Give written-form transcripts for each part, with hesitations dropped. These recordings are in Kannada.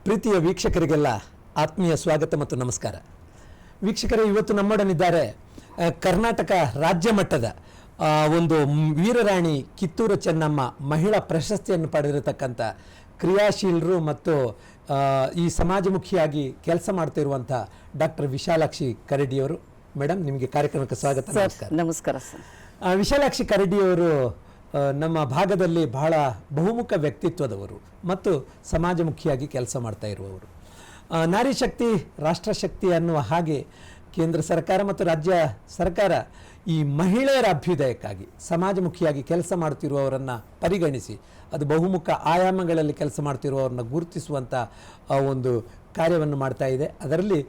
ಪ್ರೀತಿಯ ವೀಕ್ಷಕರಿಗೆಲ್ಲ ಆತ್ಮೀಯ ಸ್ವಾಗತ ಮತ್ತು ನಮಸ್ಕಾರ. ವೀಕ್ಷಕರೇ, ಇವತ್ತು ನಮ್ಮೊಡನಿದ್ದಾರೆ ಕರ್ನಾಟಕ ರಾಜ್ಯ ಮಟ್ಟದ ಒಂದು ವೀರರಾಣಿ ಕಿತ್ತೂರು ಚೆನ್ನಮ್ಮ ಮಹಿಳಾ ಪ್ರಶಸ್ತಿಯನ್ನು ಪಡೆದಿರತಕ್ಕಂಥ ಕ್ರಿಯಾಶೀಲರು ಮತ್ತು ಈ ಸಮಾಜಮುಖಿಯಾಗಿ ಕೆಲಸ ಮಾಡ್ತಿರುವಂಥ ಡಾಕ್ಟರ್ ವಿಶಾಲಾಕ್ಷಿ ಕರಡಿಯವರು. ಮೇಡಮ್, ನಿಮಗೆ ಕಾರ್ಯಕ್ರಮಕ್ಕೆ ಸ್ವಾಗತ. ನಮಸ್ಕಾರ. ನಮಸ್ಕಾರ ಸರ್. ವಿಶಾಲಾಕ್ಷಿ ಕರಡಿಯವರು ನಮ್ಮ ಭಾಗದಲ್ಲಿ ಬಹಳ ಬಹುಮುಖ ವ್ಯಕ್ತಿತ್ವದವರು ಮತ್ತು ಸಮಾಜಮುಖಿಯಾಗಿ ಕೆಲಸ ಮಾಡ್ತಾ ಇರುವವರು. ನಾರಿ ಶಕ್ತಿ ರಾಷ್ಟ್ರಶಕ್ತಿ ಅನ್ನುವ ಹಾಗೆ ಕೇಂದ್ರ ಸರ್ಕಾರ ಮತ್ತು ರಾಜ್ಯ ಸರ್ಕಾರ ಈ ಮಹಿಳೆಯರ ಅಭ್ಯುದಯಕ್ಕಾಗಿ ಸಮಾಜಮುಖಿಯಾಗಿ ಕೆಲಸ ಮಾಡ್ತಿರುವವರನ್ನು ಪರಿಗಣಿಸಿ ಅದು ಬಹುಮುಖ ಆಯಾಮಗಳಲ್ಲಿ ಕೆಲಸ ಮಾಡ್ತಿರುವವರನ್ನ ಗುರುತಿಸುವಂಥ ಒಂದು ಕಾರ್ಯವನ್ನು ಮಾಡ್ತಾ ಇದೆ. ಅದರಲ್ಲಿ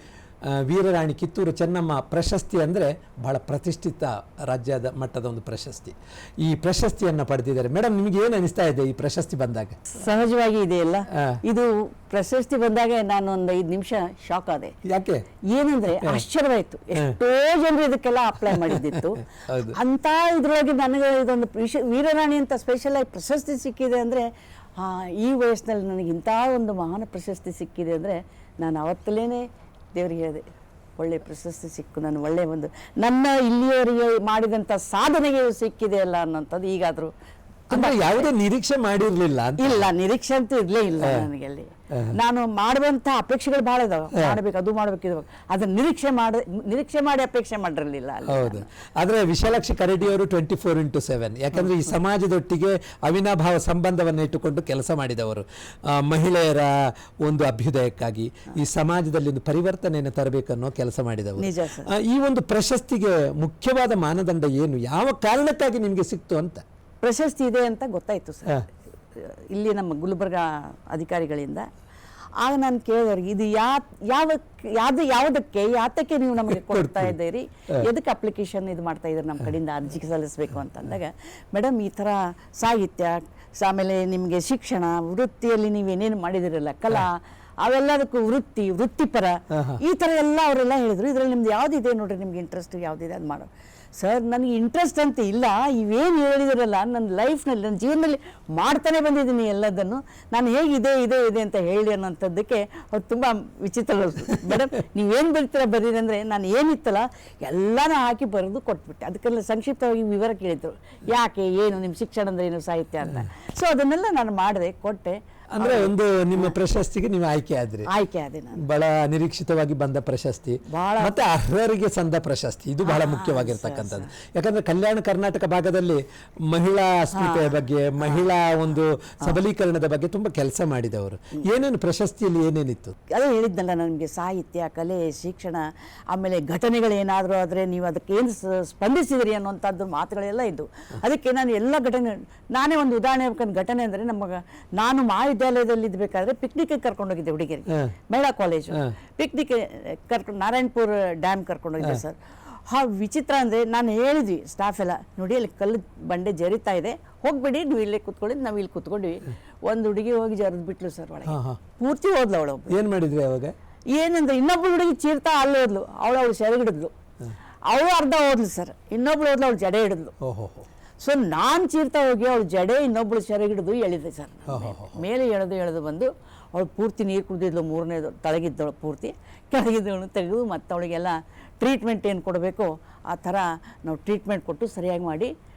ವೀರರಾಣಿ ಕಿತ್ತೂರು ಚೆನ್ನಮ್ಮ ಪ್ರಶಸ್ತಿ ಅಂದರೆ ಬಹಳ ಪ್ರತಿಷ್ಠಿತ ರಾಜ್ಯದ ಮಟ್ಟದ ಒಂದು ಪ್ರಶಸ್ತಿ. ಈ ಪ್ರಶಸ್ತಿಯನ್ನು ಪಡೆದಿದ್ದಾರೆ. ಮೇಡಮ್, ನಿಮಗೆ ಏನು ಅನಿಸ್ತಾ ಇದೆ ಈ ಪ್ರಶಸ್ತಿ ಬಂದಾಗ? ಸಹಜವಾಗಿ ಇದೆಯಲ್ಲ, ಇದು ಪ್ರಶಸ್ತಿ ಬಂದಾಗ ನಾನು ಒಂದು 5 ನಿಮಿಷ ಶಾಕ್ ಆದೆ. ಯಾಕೆ? ಏನಂದ್ರೆ ಆಶ್ಚರ್ಯವಾಯ್ತು. ಎಷ್ಟೋ ಜನರು ಇದಕ್ಕೆಲ್ಲ ಅಪ್ಲೈ ಮಾಡಿದ್ದಿತ್ತು. ಅಂತ ಇದ್ರೊಳಗೆ ನನಗೆ ಇದೊಂದು ವೀರರಾಣಿ ಅಂತ ಸ್ಪೆಷಲ್ ಆಗಿ ಪ್ರಶಸ್ತಿ ಸಿಕ್ಕಿದೆ ಅಂದ್ರೆ ಈ ವಯಸ್ಸಿನಲ್ಲಿ ನನಗೆ ಇಂಥ ಒಂದು ಮಹಾನ್ ಪ್ರಶಸ್ತಿ ಸಿಕ್ಕಿದೆ ಅಂದ್ರೆ ನಾನು ಅವತ್ತಲೇನೆ ದೇವರಿಗೆ ಹೇಳಿದೆ, ಒಳ್ಳೆ ಪ್ರಶಸ್ತಿ ಸಿಕ್ಕು, ನಾನು ಒಳ್ಳೆ ಒಂದು ನನ್ನ ಇಲ್ಲಿಯವರೆಗೆ ಮಾಡಿದಂಥ ಸಾಧನೆಗೆ ಸಿಕ್ಕಿದೆ ಅಲ್ಲ ಅನ್ನೋಂಥದ್ದು ಈಗಾದರೂ. ಅಂದ್ರೆ ಯಾವುದೇ ನಿರೀಕ್ಷೆ ಮಾಡಿರ್ಲಿಲ್ಲ? ಇಲ್ಲ, ನಿರೀಕ್ಷೆ ಅಂತೂ ಇರಲೇ ಇಲ್ಲ ನನಗೆ. ಅಲ್ಲಿ ನಾನು ಮಾಡುವಂಥ ಅಪೇಕ್ಷೆಗಳು ಭಾಳ ಇದಾವೆ. ಮಾಡಬೇಕು, ಅದು ಮಾಡಬೇಕು, ಇದು ಅದನ್ನ ನಿರೀಕ್ಷೆ ಮಾಡಿ ಅಪೇಕ್ಷೆ ಮಾಡಿರಲಿಲ್ಲ. ಹೌದು. ಆದ್ರೆ ವಿಶಾಲಾಕ್ಷಿ ಕರಡಿಯವರು 24x7, ಯಾಕಂದ್ರೆ ಈ ಸಮಾಜದೊಟ್ಟಿಗೆ ಅವಿನಾಭಾವ ಸಂಬಂಧವನ್ನು ಇಟ್ಟುಕೊಂಡು ಕೆಲಸ ಮಾಡಿದವರು. ಮಹಿಳೆಯರ ಒಂದು ಅಭ್ಯುದಯಕ್ಕಾಗಿ ಈ ಸಮಾಜದಲ್ಲಿ ಒಂದು ಪರಿವರ್ತನೆಯನ್ನು ತರಬೇಕನ್ನೋ ಕೆಲಸ ಮಾಡಿದವರು. ಈ ಒಂದು ಪ್ರಶಸ್ತಿಗೆ ಮುಖ್ಯವಾದ ಮಾನದಂಡ ಏನು? ಯಾವ ಕಾರಣಕ್ಕಾಗಿ ನಿಮಗೆ ಸಿಕ್ತು ಅಂತ? ಪ್ರಶಸ್ತಿ ಇದೆ ಅಂತ ಗೊತ್ತಾಯ್ತು ಸರ್ ಇಲ್ಲಿ ನಮ್ಮ ಗುಲ್ಬರ್ಗಾ ಅಧಿಕಾರಿಗಳಿಂದ. ಆಗ ನಾನು ಕೇಳಿದವ್ರಿಗೆ, ಇದು ಯಾತಕ್ಕೆ ನೀವು ನಮಗೆ ಕೊಡ್ತಾ ಇದ್ದೀರಿ, ಎದಕ್ಕೆ ಅಪ್ಲಿಕೇಶನ್ ಇದು ಮಾಡ್ತಾ ಇದ್ದೀರಿ, ನಮ್ಮ ಕಡೆಯಿಂದ ಅರ್ಜಿ ಸಲ್ಲಿಸಬೇಕು ಅಂತಂದಾಗ, ಮೇಡಮ್ ಈ ಥರ ಸಾಹಿತ್ಯ, ಆಮೇಲೆ ನಿಮಗೆ ಶಿಕ್ಷಣ, ವೃತ್ತಿಯಲ್ಲಿ ನೀವೇನೇನು ಮಾಡಿದಿರಲ್ಲ, ಕಲಾ, ಅವೆಲ್ಲದಕ್ಕೂ ವೃತ್ತಿಪರ, ಈ ಥರ ಎಲ್ಲ ಅವರೆಲ್ಲ ಹೇಳಿದ್ರು. ಇದರಲ್ಲಿ ನಿಮ್ದು ಯಾವುದಿದೆ ನೋಡ್ರಿ, ನಿಮ್ಗೆ ಇಂಟ್ರೆಸ್ಟ್ ಯಾವುದಿದೆ ಅದು ಮಾಡೋ. ಸರ್, ನನಗೆ ಇಂಟ್ರೆಸ್ಟ್ ಅಂತ ಇಲ್ಲ, ಇವೇನು ಹೇಳಿದಿರಲ್ಲ ನನ್ನ ಲೈಫ್ನಲ್ಲಿ, ನನ್ನ ಜೀವನದಲ್ಲಿ ಮಾಡ್ತಾನೆ ಬಂದಿದ್ದೀನಿ ಎಲ್ಲದನ್ನು. ನಾನು ಹೇಗಿದೆ ಇದೆ ಅಂತ ಹೇಳಿ ಅನ್ನೋಂಥದ್ದಕ್ಕೆ ಅವ್ರು ತುಂಬ ವಿಚಿತ್ರ. ಮೇಡಮ್, ನೀವೇನು ಬರ್ತೀರ ಬರೀರಿ ಅಂದರೆ ನಾನು ಏನಿತ್ತಲ್ಲ ಎಲ್ಲನೂ ಹಾಕಿ ಬರೆದು ಕೊಟ್ಬಿಟ್ಟೆ. ಅದಕ್ಕೆಲ್ಲ ಸಂಕ್ಷಿಪ್ತವಾಗಿ ವಿವರ ಕೇಳಿದ್ರು, ಯಾಕೆ, ಏನು, ನಿಮ್ಮ ಶಿಕ್ಷಣ ಅಂದರೆ ಏನು, ಸಾಹಿತ್ಯ ಅಂತ. ಸೊ ಅದನ್ನೆಲ್ಲ ನಾನು ಮಾಡಿದೆ, ಕೊಟ್ಟೆ. ಅಂದ್ರೆ ಒಂದು ನಿಮ್ಮ ಪ್ರಶಸ್ತಿಗೆ ನೀವು ಆಯ್ಕೆ ಆದ್ರಿ. ನಾನು ಬಹಳ ನಿರೀಕ್ಷಿತವಾಗಿ ಬಂದ ಪ್ರಶಸ್ತಿ, ಮತ್ತೆ ಅರ್ಹರಿಗೆ ಸಂದ ಪ್ರಶಸ್ತಿ. ಇದು ಬಹಳ ಮುಖ್ಯವಾಗಿರ್ತಕ್ಕಂಥದ್ದು. ಯಾಕಂದ್ರೆ ಕಲ್ಯಾಣ ಕರ್ನಾಟಕ ಭಾಗದಲ್ಲಿ ಮಹಿಳಾ ಅಸ್ಮಿತೆಯ ಬಗ್ಗೆ, ಮಹಿಳಾ ಒಂದು ಸಬಲೀಕರಣದ ಬಗ್ಗೆ ತುಂಬಾ ಕೆಲಸ ಮಾಡಿದವರು. ಏನೇನು ಪ್ರಶಸ್ತಿಯಲ್ಲಿ ಏನೇನಿತ್ತು? ಅದೇ ಹೇಳಿದ್ನಲ್ಲ, ನನಗೆ ಸಾಹಿತ್ಯ, ಕಲೆ, ಶಿಕ್ಷಣ, ಆಮೇಲೆ ಘಟನೆಗಳೇನಾದರೂ ಆದರೆ ನೀವು ಅದಕ್ಕೆ ಏನು ಸ್ಪಂದಿಸಿದ್ರಿ ಅನ್ನೋಂಥದ್ದು ಮಾತುಗಳೆಲ್ಲ ಇದ್ದು. ಅದಕ್ಕೆ ನಾನು ಎಲ್ಲ ನಾನೇ ಒಂದು ಉದಾಹರಣೆ ಹೇಳ್ಬೇಕಂತ ಘಟನೆ ಅಂದರೆ, ನಾನು ಮಹಾವಿದ್ಯಾಲಯದಲ್ಲಿ ಇದ್ಬೇಕಾದ್ರೆ ಪಿಕ್ನಿಕ್ ಕರ್ಕೊಂಡೋಗಿದ್ದೆ ಹುಡುಗಿಯರಿಗೆ, ಮಹಿಳಾ ಕಾಲೇಜು ಪಿಕ್ನಿಕ್ ಕರ್ಕೊಂಡು ನಾರಾಯಣಪುರ ಡ್ಯಾಮ್ ಕರ್ಕೊಂಡೋಗಿದ್ದೆ ಸರ್. ವಿಚಿತ್ರ ಅಂದರೆ ನಾನು ಹೇಳಿದ್ವಿ ಸ್ಟಾಫ್ ಎಲ್ಲ, ನೋಡಿ ಅಲ್ಲಿ ಕಲ್ಲು ಬಂಡೆ ಜರಿತಾ ಇದೆ, ಹೋಗ್ಬಿಡಿ, ನೀವು ಇಲ್ಲೇ ಕೂತ್ಕೊಳ್ಳಿ, ನಾವು ಇಲ್ಲಿ ಕೂತ್ಕೊಂಡ್ವಿ. ಒಂದು ಹುಡುಗಿ ಹೋಗಿ ಜರಿದ್ ಬಿಟ್ಲು ಸರ್ ಒಳಗೆ, ಪೂರ್ತಿ ಹೋದ್ಲು ಅವಳು. ಏನು ಮಾಡಿದ್ವಿ ಅವಾಗ? ಏನಂದ್ರೆ ಇನ್ನೊಬ್ಳು ಹುಡುಗಿ ಚೀರ್ತಾ ಅಲ್ಲಿ ಹೋದ್ಲು, ಅವಳು ಸೆರಗಿಡಿದ್ಲು, ಅವಳು ಅರ್ಧ ಹೋದ್ಲು ಸರ್, ಇನ್ನೊಬ್ಳು ಹೋದ್ಲು, ಅವಳು ಜಡೆ ಹಿಡಿದ್ಲು. ಸೊ ನಾನು ಚೀರ್ತಾ ಹೋಗಿ ಅವಳು ಜಡೆ ಇನ್ನೊಬ್ಳು ಸೆರಗಿಡಿದು ಎಳಿದೆ ಸರ್. ಮೇಲೆ ಎಳೆದು ಬಂದು ಅವಳು ಪೂರ್ತಿ ನೀರು ಕುಡಿದಿದ್ಲು, 3ನೇದು ತಳಗಿದ್ದವಳು, ಪೂರ್ತಿ ಕೆಳಗಿದ್ದವಳು ತೆಗೆದು ಮತ್ತೆ ಅವಳಿಗೆಲ್ಲ ಟ್ರೀಟ್ಮೆಂಟ್ ಏನು ಕೊಡಬೇಕು ಆ ಥರ ನಾವು ಟ್ರೀಟ್ಮೆಂಟ್ ಕೊಟ್ಟು ಸರಿಯಾಗಿ ಮಾಡಿ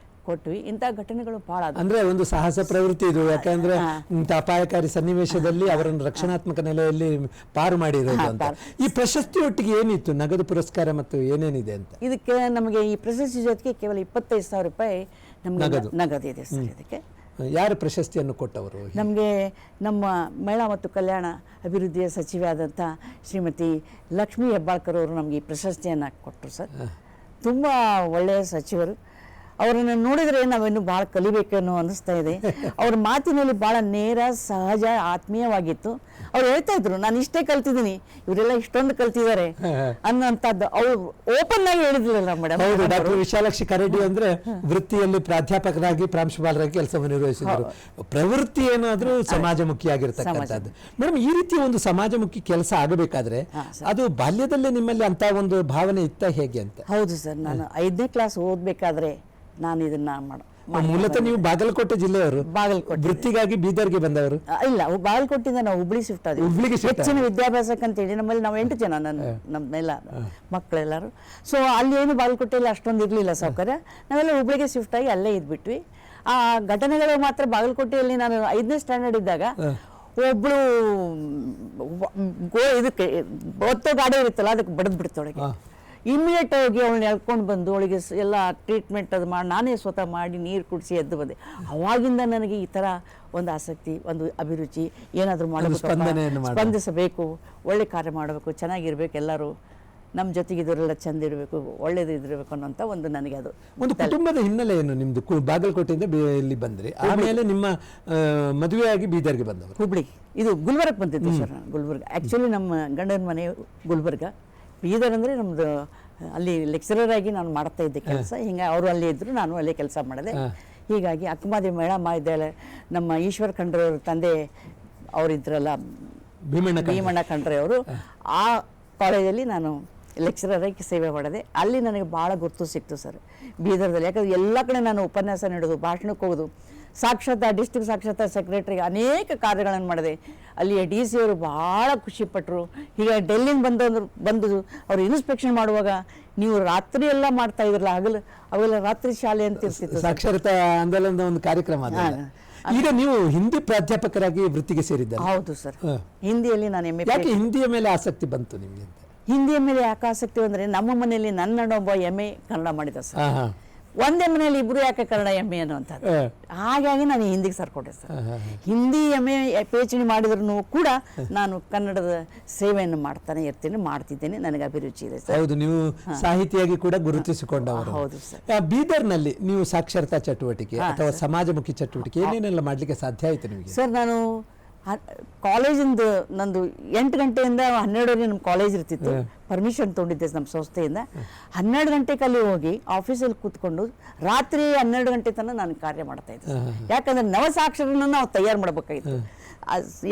ಕೊಟ್ವಿ. ಇಂಥ ಘಟನೆಗಳು ಭಾಳ. ಅಂದ್ರೆ ಒಂದು ಸಾಹಸ ಪ್ರವೃತ್ತಿ ಇದು. ಯಾಕಂದ್ರೆ ಇಂಥ ಅಪಾಯಕಾರಿ ಸನ್ನಿವೇಶದಲ್ಲಿ ಅವರನ್ನು ರಕ್ಷಣಾತ್ಮಕ ನೆಲೆಯಲ್ಲಿ ಪಾರು ಮಾಡಿರೋದು ಅಂತ. ಈ ಪ್ರಶಸ್ತಿ ಒಟ್ಟಿಗೆ ಏನಿತ್ತು, ನಗದು ಪುರಸ್ಕಾರ ಮತ್ತು ಏನೇನಿದೆ ಅಂತ? ಇದಕ್ಕೆ ನಮಗೆ ಈ ಪ್ರಶಸ್ತಿ ಜೊತೆಗೆ ಕೇವಲ 25,000 ರೂಪಾಯಿ ನಮಗೆ ನಗದಿದೆ ಸರ್. ಇದಕ್ಕೆ ಯಾರು ಪ್ರಶಸ್ತಿಯನ್ನು ಕೊಟ್ಟವರು? ನಮಗೆ ನಮ್ಮ ಮಹಿಳಾ ಮತ್ತು ಕಲ್ಯಾಣ ಅಭಿವೃದ್ಧಿಯ ಸಚಿವೆ ಆದಂಥ ಶ್ರೀಮತಿ ಲಕ್ಷ್ಮೀ ಹೆಬ್ಬಾಳ್ಕರ್ ಅವರು ನಮಗೆ ಈ ಪ್ರಶಸ್ತಿಯನ್ನು ಕೊಟ್ಟರು ಸರ್. ತುಂಬ ಒಳ್ಳೆಯ ಸಚಿವರು. ಅವರನ್ನು ನೋಡಿದರೆ ನಾವಿನ್ನು ಭಾಳ ಕಲಿಬೇಕನ್ನೋ ಅನ್ನಿಸ್ತಾ ಇದೆ. ಅವ್ರ ಮಾತಿನಲ್ಲಿ ಭಾಳ ನೇರ, ಸಹಜ, ಆತ್ಮೀಯವಾಗಿತ್ತು. ಅವ್ರು ಹೇಳ್ತಾ ಇದ್ರು, ನಾನು ಇಷ್ಟೇ ಕಲ್ತಿದ್ದೀನಿ, ಇವರೆಲ್ಲ ಇಷ್ಟೊಂದು ಕಲ್ತಿದ್ದಾರೆ ಅನ್ನೋಂಥದ್ದು ಅವ್ರು ಓಪನ್ ಆಗಿ ಹೇಳಿದ್ರಲ್ಲ ಮೇಡಮ್. ಹೌದು, ಡಾಕ್ಟರ್ ವಿಶಾಲಾಕ್ಷಿ ಕರಡಿ ಅಂದ್ರೆ ವೃತ್ತಿಯಲ್ಲಿ ಪ್ರಾಧ್ಯಾಪಕರಾಗಿ, ಪ್ರಾಂಶುಪಾಲರಾಗಿ ಕೆಲಸವನ್ನು ನಿರ್ವಹಿಸಿದರು. ಪ್ರವೃತ್ತಿ ಏನಾದ್ರೂ ಸಮಾಜಮುಖಿಯಾಗಿರ್ತಕ್ಕಂಥದ್ದು. ಮೇಡಮ್, ಈ ರೀತಿಯ ಒಂದು ಸಮಾಜಮುಖಿ ಕೆಲಸ ಆಗಬೇಕಾದ್ರೆ ಅದು ಬಾಲ್ಯದಲ್ಲೇ ನಿಮ್ಮಲ್ಲಿ ಅಂತ ಒಂದು ಭಾವನೆ ಇತ್ತ ಹೇಗೆ ಅಂತ? ಹೌದು ಸರ್, ನಾನು 5ನೇ ಕ್ಲಾಸ್ ಓದಬೇಕಾದ್ರೆ ನಾನು ಇದನ್ನ ಮೂಲತಃ ನೀವು ಬಾಗಲಕೋಟೆ ಜಿಲ್ಲೆಯವರು, ಬಾಗಲಕೋಟೆ ವೃತ್ತಿಗಾಗಿ ಬೀದರ್ಗೆ ಬಂದವರು? ಇಲ್ಲ, ಬಾಗಲಕೋಟೆಯಿಂದ ನಾವು ಹುಬ್ಳಿ ಶಿಫ್ಟ್ ಆದ್ವಿ. ಹುಬ್ಳಿಗೆ shift ಹೆಚ್ಚಿನ ವಿದ್ಯಾಭ್ಯಾಸಕ್ಕೆ ಅಂತೇಳಿ ನಮ್ಮಲ್ಲಿ ನಾವು 8 ಜನ, ನಮ್ಮೆಲ್ಲ ಮಕ್ಕಳೆಲ್ಲರೂ. ಸೊ ಅಲ್ಲಿ ಏನು ಬಾಗಲಕೋಟೆಯಲ್ಲಿ ಅಷ್ಟೊಂದು ಇರಲಿಲ್ಲ ಸೌಕರ್ಯ. ನಾವೆಲ್ಲ ಹುಬ್ಳಿಗೆ ಶಿಫ್ಟ್ ಆಗಿ ಅಲ್ಲೇ ಇದ್ಬಿಟ್ವಿ. ಆ ಘಟನೆಗಳು ಮಾತ್ರ ಬಾಗಲಕೋಟೆಯಲ್ಲಿ ನಾನು 5ನೇ ಸ್ಟ್ಯಾಂಡರ್ಡ್ ಇದ್ದಾಗ ಒಬ್ಳು ಇದಕ್ಕೆ ಒತ್ತೋ ಗಾಡಿ ಇರುತ್ತಲ್ಲ ಅದಕ್ಕೆ ಬಡದ್ ಬಿಡ್ತೊಳಗೆ. ಇಮಿಡಿಯೇಟ್ ಆಗಿ ಅವಳನ್ನ ಎಳ್ಕೊಂಡು ಬಂದು ಅವಳಿಗೆ ಎಲ್ಲ ಟ್ರೀಟ್ಮೆಂಟ್ ಅದು ಮಾಡಿ ನಾನೇ ಸ್ವತಃ ಮಾಡಿ ನೀರು ಕುಡಿಸಿ ಎದ್ದು ಬಂದೆ. ಅವಾಗಿಂದ ನನಗೆ ಈ ಥರ ಒಂದು ಆಸಕ್ತಿ, ಒಂದು ಅಭಿರುಚಿ, ಏನಾದರೂ ಮಾಡಬೇಕು, ಸ್ಪಂದಿಸಬೇಕು, ಒಳ್ಳೆ ಕಾರ್ಯ ಮಾಡಬೇಕು, ಚೆನ್ನಾಗಿರ್ಬೇಕು, ಎಲ್ಲರೂ ನಮ್ಮ ಜೊತೆಗಿದ್ದವರೆಲ್ಲ ಚಂದ ಇರಬೇಕು, ಒಳ್ಳೇದು ಇದಿರಬೇಕು ಅನ್ನೋಂಥ ಒಂದು ನನಗೆ ಅದು ಒಂದು ಕುಟುಂಬದ ಹಿನ್ನೆಲೆ ಏನು ನಿಮ್ದು? ಬಾಗಲಕೋಟೆಯಿಂದ ಇಲ್ಲಿ ಬಂದ್ರಿ, ಆಮೇಲೆ ನಿಮ್ಮ ಮದುವೆಯಾಗಿ ಬೀದರ್ಗೆ ಬಂದವರು? ಹುಬ್ಳಿ, ಇದು ಗುಲ್ಬರ್ಗ ಬಂದಿದ್ದು ಸರ್. ಗುಲ್ಬರ್ಗ ಆ್ಯಕ್ಚುಲಿ ನಮ್ಮ ಗಂಡನ ಮನೆ ಗುಲ್ಬರ್ಗ. ಬೀದರ್ ಅಂದರೆ ನಮ್ಮದು ಅಲ್ಲಿ ಲೆಕ್ಚರರ್ ಆಗಿ ನಾನು ಮಾಡ್ತಾ ಇದ್ದೆ ಕೆಲಸ. ಹಿಂಗೆ ಅವರು ಅಲ್ಲೇ ಇದ್ದರು, ನಾನು ಅಲ್ಲೇ ಕೆಲಸ ಮಾಡಿದೆ. ಹೀಗಾಗಿ ಅಕ್ಕಮಹಾದೇವಿ ಮಹಿಳಾ ಮಹಾವಿದ್ಯಾಲಯ, ನಮ್ಮ ಈಶ್ವರ ಖಂಡ್ರೆಯವ್ರ ತಂದೆ ಅವರಿದ್ರಲ್ಲ, ಭೀಮಣ್ಣ ಖಂಡ್ರೆ ಅವರು, ಆ ಕಾಲೇಜಲ್ಲಿ ನಾನು ಲೆಕ್ಚರರ್ ಆಗಿ ಸೇವೆ ಮಾಡಿದೆ. ಅಲ್ಲಿ ನನಗೆ ಭಾಳ ಗುರುತು ಸಿಕ್ತು ಸರ್ ಬೀದರ್ದಲ್ಲಿ. ಯಾಕಂದರೆ ಎಲ್ಲ ಕಡೆ ನಾನು ಉಪನ್ಯಾಸ ನೀಡೋದು, ಭಾಷಣಕ್ಕೆ ಹೋಗೋದು, ಸಾಕ್ಷರತಾ ಡಿಸ್ಟ್ರಿಕ್ಟ್ ಸಾಕ್ಷರತಾ ಸೆಕ್ರೆಟರಿ ಅನೇಕ ಕಾರ್ಯಗಳನ್ನು ಮಾಡಿದೆ. ಅಲ್ಲಿ DC ಅವರು ಭಾಳ ಖುಷಿಪಟ್ಟರು. ಈಗ ಡೆಲ್ಲಿಂದ ಬಂದು ಅವರು ಇನ್ಸ್ಪೆಕ್ಷನ್ ಮಾಡುವಾಗ, ನೀವು ರಾತ್ರಿ ಎಲ್ಲ ಮಾಡ್ತಾ ಇದ್ರಲ್ಲ, ಅವೆಲ್ಲ ರಾತ್ರಿ ಶಾಲೆ ಅಂತ ಇರ್ತಿತ್ತು. ಸಾಕ್ಷರತಾ ಆಂದೋಲನದ ಒಂದು ಕಾರ್ಯಕ್ರಮ. ಈಗ ನೀವು ಹಿಂದಿ ಪ್ರಾಧ್ಯಾಪಕರಾಗಿ ವೃತ್ತಿಗೆ ಸೇರಿದ್ದಾರೆ? ಹೌದು ಸರ್, ಹಿಂದಿಯಲ್ಲಿ ನಾನು MA. ಯಾಕೆ ಹಿಂದಿಯ ಮೇಲೆ ಆಸಕ್ತಿ ಬಂತು ನಿಮಗೆ? ಹಿಂದಿಯ ಮೇಲೆ ಯಾಕೆ ಆಸಕ್ತಿ ಅಂದರೆ, ನಮ್ಮ ಮನೆಯಲ್ಲಿ ನನ್ನೊಬ್ಬ MA ಕನ್ನಡ ಮಾಡಿದ ಸರ್. ಒಂದೇ ಮನೆಯಲ್ಲಿ ಇಬ್ರು ಯಾಕೆ ಕನ್ನಡ MA ಅನ್ನುವಂಥದ್ದು. ಹಾಗಾಗಿ ನಾನು ಹಿಂದಿಗೆ ಸರ್ಕೊಂಡೆ ಸರ್. ಹಿಂದಿ MA PhD ಮಾಡಿದ್ರು ಕೂಡ ನಾನು ಕನ್ನಡದ ಸೇವೆಯನ್ನು ಮಾಡ್ತಿದ್ದೇನೆ. ನನಗೆ ಅಭಿರುಚಿ ಇದೆ ಸರ್. ಹೌದು, ನೀವು ಸಾಹಿತಿಯಾಗಿ ಕೂಡ ಗುರುತಿಸಿಕೊಂಡವರು. ಹೌದು ಸರ್. ಬೀದರ್ನಲ್ಲಿ ನೀವು ಸಾಕ್ಷರತಾ ಚಟುವಟಿಕೆ ಅಥವಾ ಸಮಾಜಮುಖಿ ಚಟುವಟಿಕೆ ಏನೇನೆಲ್ಲ ಮಾಡ್ಲಿಕ್ಕೆ ಸಾಧ್ಯ ಆಯ್ತು ನಿಮಗೆ? ಸರ್, ನಾನು ಕಾಲೇಜಿಂದ ನಂದು 8 ಗಂಟೆಯಿಂದ 12ವರೆಗೆ ನಮ್ಮ ಕಾಲೇಜ್ ಇರ್ತಿತ್ತು. ಪರ್ಮಿಷನ್ ತೊಗೊಂಡಿದ್ದೆ ನಮ್ಮ ಸಂಸ್ಥೆಯಿಂದ. 12 ಗಂಟೆಗೆ ಅಲ್ಲಿ ಹೋಗಿ ಆಫೀಸಲ್ಲಿ ಕೂತ್ಕೊಂಡು ರಾತ್ರಿ 12 ಗಂಟೆ ತನಕ ನಾನು ಕಾರ್ಯ ಮಾಡ್ತಾ ಇದ್ದೆ. ಯಾಕಂದ್ರೆ ನವ ಸಾಕ್ಷರನ ನಾವು ತಯಾರು ಮಾಡ್ಬೇಕಾಗಿತ್ತು.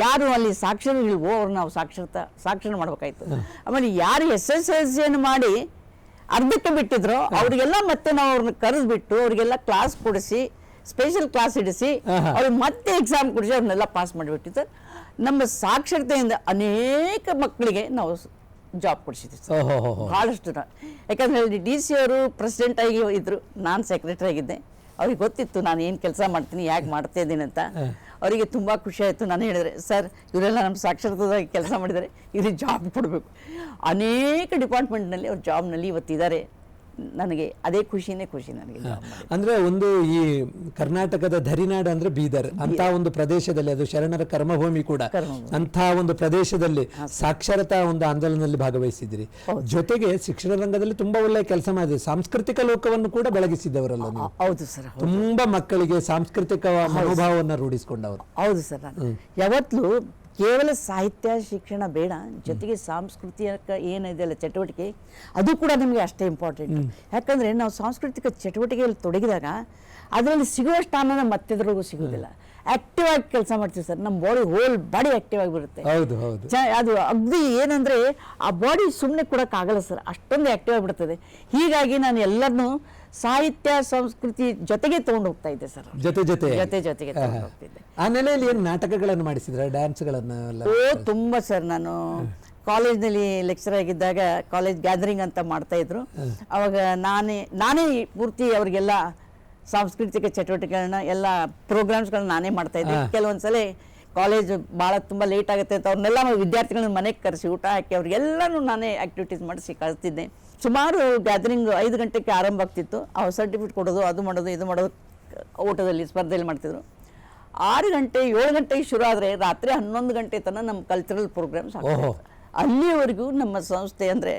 ಯಾರು ಅಲ್ಲಿ ಸಾಕ್ಷರ ಇಲ್ವೋ ಅವ್ರು ನಾವು ಸಾಕ್ಷರ ಮಾಡ್ಬೇಕಾಯ್ತು. ಆಮೇಲೆ ಯಾರು SSLC ಮಾಡಿ ಅರ್ಧಕ್ಕೆ ಬಿಟ್ಟಿದ್ರು ಅವ್ರಿಗೆಲ್ಲ ಮತ್ತೆ ನಾವು ಅವ್ರನ್ನ ಕರೆದ್ಬಿಟ್ಟು ಅವ್ರಿಗೆಲ್ಲ ಕ್ಲಾಸ್ ಕೊಡಿಸಿ, ಸ್ಪೆಷಲ್ ಕ್ಲಾಸ್ ಇಡಿಸಿ, ಅವ್ರಿಗೆ ಮತ್ತೆ ಎಕ್ಸಾಮ್ ಕೊಡಿಸಿ ಅವ್ರನ್ನೆಲ್ಲ ಪಾಸ್ ಮಾಡಿಬಿಟ್ಟು ಸರ್, ನಮ್ಮ ಸಾಕ್ಷರತೆಯಿಂದ ಅನೇಕ ಮಕ್ಕಳಿಗೆ ನಾವು ಜಾಬ್ ಕೊಡಿಸಿದ್ವಿ ಸರ್, ಭಾಳಷ್ಟು. ಯಾಕಂದ್ರೆ DC ಅವರು ಪ್ರೆಸಿಡೆಂಟ್ ಆಗಿ ಇದ್ರು, ನಾನು ಸೆಕ್ರೆಟರಿ ಆಗಿದ್ದೆ. ಅವ್ರಿಗೆ ಗೊತ್ತಿತ್ತು ನಾನು ಏನು ಕೆಲಸ ಮಾಡ್ತೀನಿ, ಯಾಕೆ ಮಾಡ್ತಾ ಇದ್ದೀನಿ ಅಂತ. ಅವರಿಗೆ ತುಂಬ ಖುಷಿ ಆಯಿತು. ನಾನು ಹೇಳಿದ್ರೆ, ಸರ್ ಇವರೆಲ್ಲ ನಮ್ಮ ಸಾಕ್ಷರತೆದಾಗಿ ಕೆಲಸ ಮಾಡಿದ್ದಾರೆ, ಇವ್ರಿಗೆ ಜಾಬ್ ಕೊಡಬೇಕು. ಅನೇಕ ಡಿಪಾರ್ಟ್ಮೆಂಟ್ನಲ್ಲಿ ಅವ್ರ ಜಾಬ್ನಲ್ಲಿ ಇವತ್ತಿದ್ದಾರೆ. ನನಗೆ ಅದೇ ಖುಷಿ ನನಗೆ. ಅಂದ್ರೆ ಒಂದು ಈ ಕರ್ನಾಟಕದ ಧರಿನಾಡು ಅಂದ್ರೆ ಬೀದರ್ ಅಂತ ಒಂದು ಪ್ರದೇಶದಲ್ಲಿ, ಅದು ಶರಣರ ಕರ್ಮಭೂಮಿ ಕೂಡ, ಅಂತ ಒಂದು ಪ್ರದೇಶದಲ್ಲಿ ಸಾಕ್ಷರತಾ ಒಂದು ಆಂದೋಲನದಲ್ಲಿ ಭಾಗವಹಿಸಿದ್ರಿ. ಜೊತೆಗೆ ಶಿಕ್ಷಣ ರಂಗದಲ್ಲಿ ತುಂಬಾ ಒಳ್ಳೆಯ ಕೆಲಸ ಮಾಡಿದ್ರಿ. ಸಾಂಸ್ಕೃತಿಕ ಲೋಕವನ್ನು ಕೂಡ ಬೆಳಗಿಸಿದ್ದವರಲ್ಲ ನೀವು? ಹೌದು ಸರ್. ತುಂಬಾ ಮಕ್ಕಳಿಗೆ ಸಾಂಸ್ಕೃತಿಕ ಮನೋಭಾವವನ್ನು ರೂಢಿಸಿಕೊಂಡವರು. ಹೌದು ಸರ್. ನಾನು ಯಾವತ್ತೂ ಕೇವಲ ಸಾಹಿತ್ಯ ಶಿಕ್ಷಣ ಬೇಡ, ಜೊತೆಗೆ ಸಾಂಸ್ಕೃತಿಕ ಏನಿದೆಯಲ್ಲ ಚಟುವಟಿಕೆ, ಅದು ಕೂಡ ನಮಗೆ ಅಷ್ಟೇ ಇಂಪಾರ್ಟೆಂಟ್. ಯಾಕಂದರೆ ನಾವು ಸಾಂಸ್ಕೃತಿಕ ಚಟುವಟಿಕೆಯಲ್ಲಿ ತೊಡಗಿದಾಗ ಅದರಲ್ಲಿ ಸಿಗುವಷ್ಟು ಆನಂದ ಮತ್ತೆದ್ರಿಗೂ ಸಿಗೋದಿಲ್ಲ. ಆಕ್ಟಿವ್ ಆಗಿ ಕೆಲಸ ಮಾಡ್ತೀವಿ ಸರ್, ನಮ್ಮ ಹೋಲ್ ಬಾಡಿ ಆಕ್ಟಿವ್ ಆಗಿ ಬರುತ್ತೆ. ಅದು ಅಗ್ದಿ ಏನಂದರೆ ಆ ಬಾಡಿ ಸುಮ್ಮನೆ ಕೊಡೋಕ್ಕಾಗಲ್ಲ ಸರ್, ಅಷ್ಟೊಂದು ಆಕ್ಟಿವ್ ಆಗಿಬಿಡ್ತದೆ. ಹೀಗಾಗಿ ನಾನು ಎಲ್ಲರನ್ನೂ ಸಾಹಿತ್ಯ ಸಂಸ್ಕೃತಿ ಜೊತೆಗೆ ತಗೊಂಡು ಹೋಗ್ತಾ ಇದ್ದೆ ಸರ್. ಜೊತೆಗೆ ತಗೊಂಡು ಹೋಗ್ತಿದ್ದೆ. ಆ ನೆಲೆಯಲ್ಲಿ ಏನು ನಾಟಕಗಳನ್ನು ಮಾಡಿಸಿದ್ರೆ, ಡ್ಯಾನ್ಸ್ಗಳನ್ನು? ತುಂಬ ಸರ್. ನಾನು ಕಾಲೇಜ್ನಲ್ಲಿ ಲೆಕ್ಚರ್ ಆಗಿದ್ದಾಗ ಕಾಲೇಜ್ ಗ್ಯಾದರಿಂಗ್ ಅಂತ ಮಾಡ್ತಾ ಇದ್ರು. ಅವಾಗ ನಾನೇ ಪೂರ್ತಿ ಅವರಿಗೆಲ್ಲ ಸಾಂಸ್ಕೃತಿಕ ಚಟುವಟಿಕೆಗಳನ್ನ ಎಲ್ಲ ಪ್ರೋಗ್ರಾಮ್ಸ್ಗಳನ್ನ ನಾನೇ ಮಾಡ್ತಾ ಇದ್ದೆ. ಕೆಲವೊಂದ್ಸಲ ಕಾಲೇಜ್ ಭಾಳ ತುಂಬ ಲೇಟ್ ಆಗುತ್ತೆ ಅಂತ ಅವ್ರನ್ನೆಲ್ಲ ವಿದ್ಯಾರ್ಥಿಗಳನ್ನ ಮನೆಗೆ ಕರೆಸಿ ಊಟ ಹಾಕಿ ಅವ್ರಿಗೆಲ್ಲನೂ ನಾನೇ ಆ್ಯಕ್ಟಿವಿಟೀಸ್ ಮಾಡಿಸಿ ಕಳಿಸ್ತಿದ್ದೆ. ಸುಮಾರು ಗ್ಯಾದರಿಂಗ್ 5 ಗಂಟೆಗೆ ಆರಂಭ ಆಗ್ತಿತ್ತು. ಅವ್ರು ಸರ್ಟಿಫಿಕೇಟ್ ಕೊಡೋದು, ಅದು ಮಾಡೋದು, ಇದು ಮಾಡೋದು, ಊಟದಲ್ಲಿ ಸ್ಪರ್ಧೆಯಲ್ಲಿ ಮಾಡ್ತಿದ್ರು. 6 ಗಂಟೆ 7 ಗಂಟೆಗೆ ಶುರು ಆದರೆ ರಾತ್ರಿ 11 ಗಂಟೆ ತನಕ ನಮ್ಮ ಕಲ್ಚರಲ್ ಪ್ರೋಗ್ರಾಮ್ಸ್ ಆಗ್ತದೆ. ಅಲ್ಲಿವರೆಗೂ ನಮ್ಮ ಸಂಸ್ಥೆ ಅಂದರೆ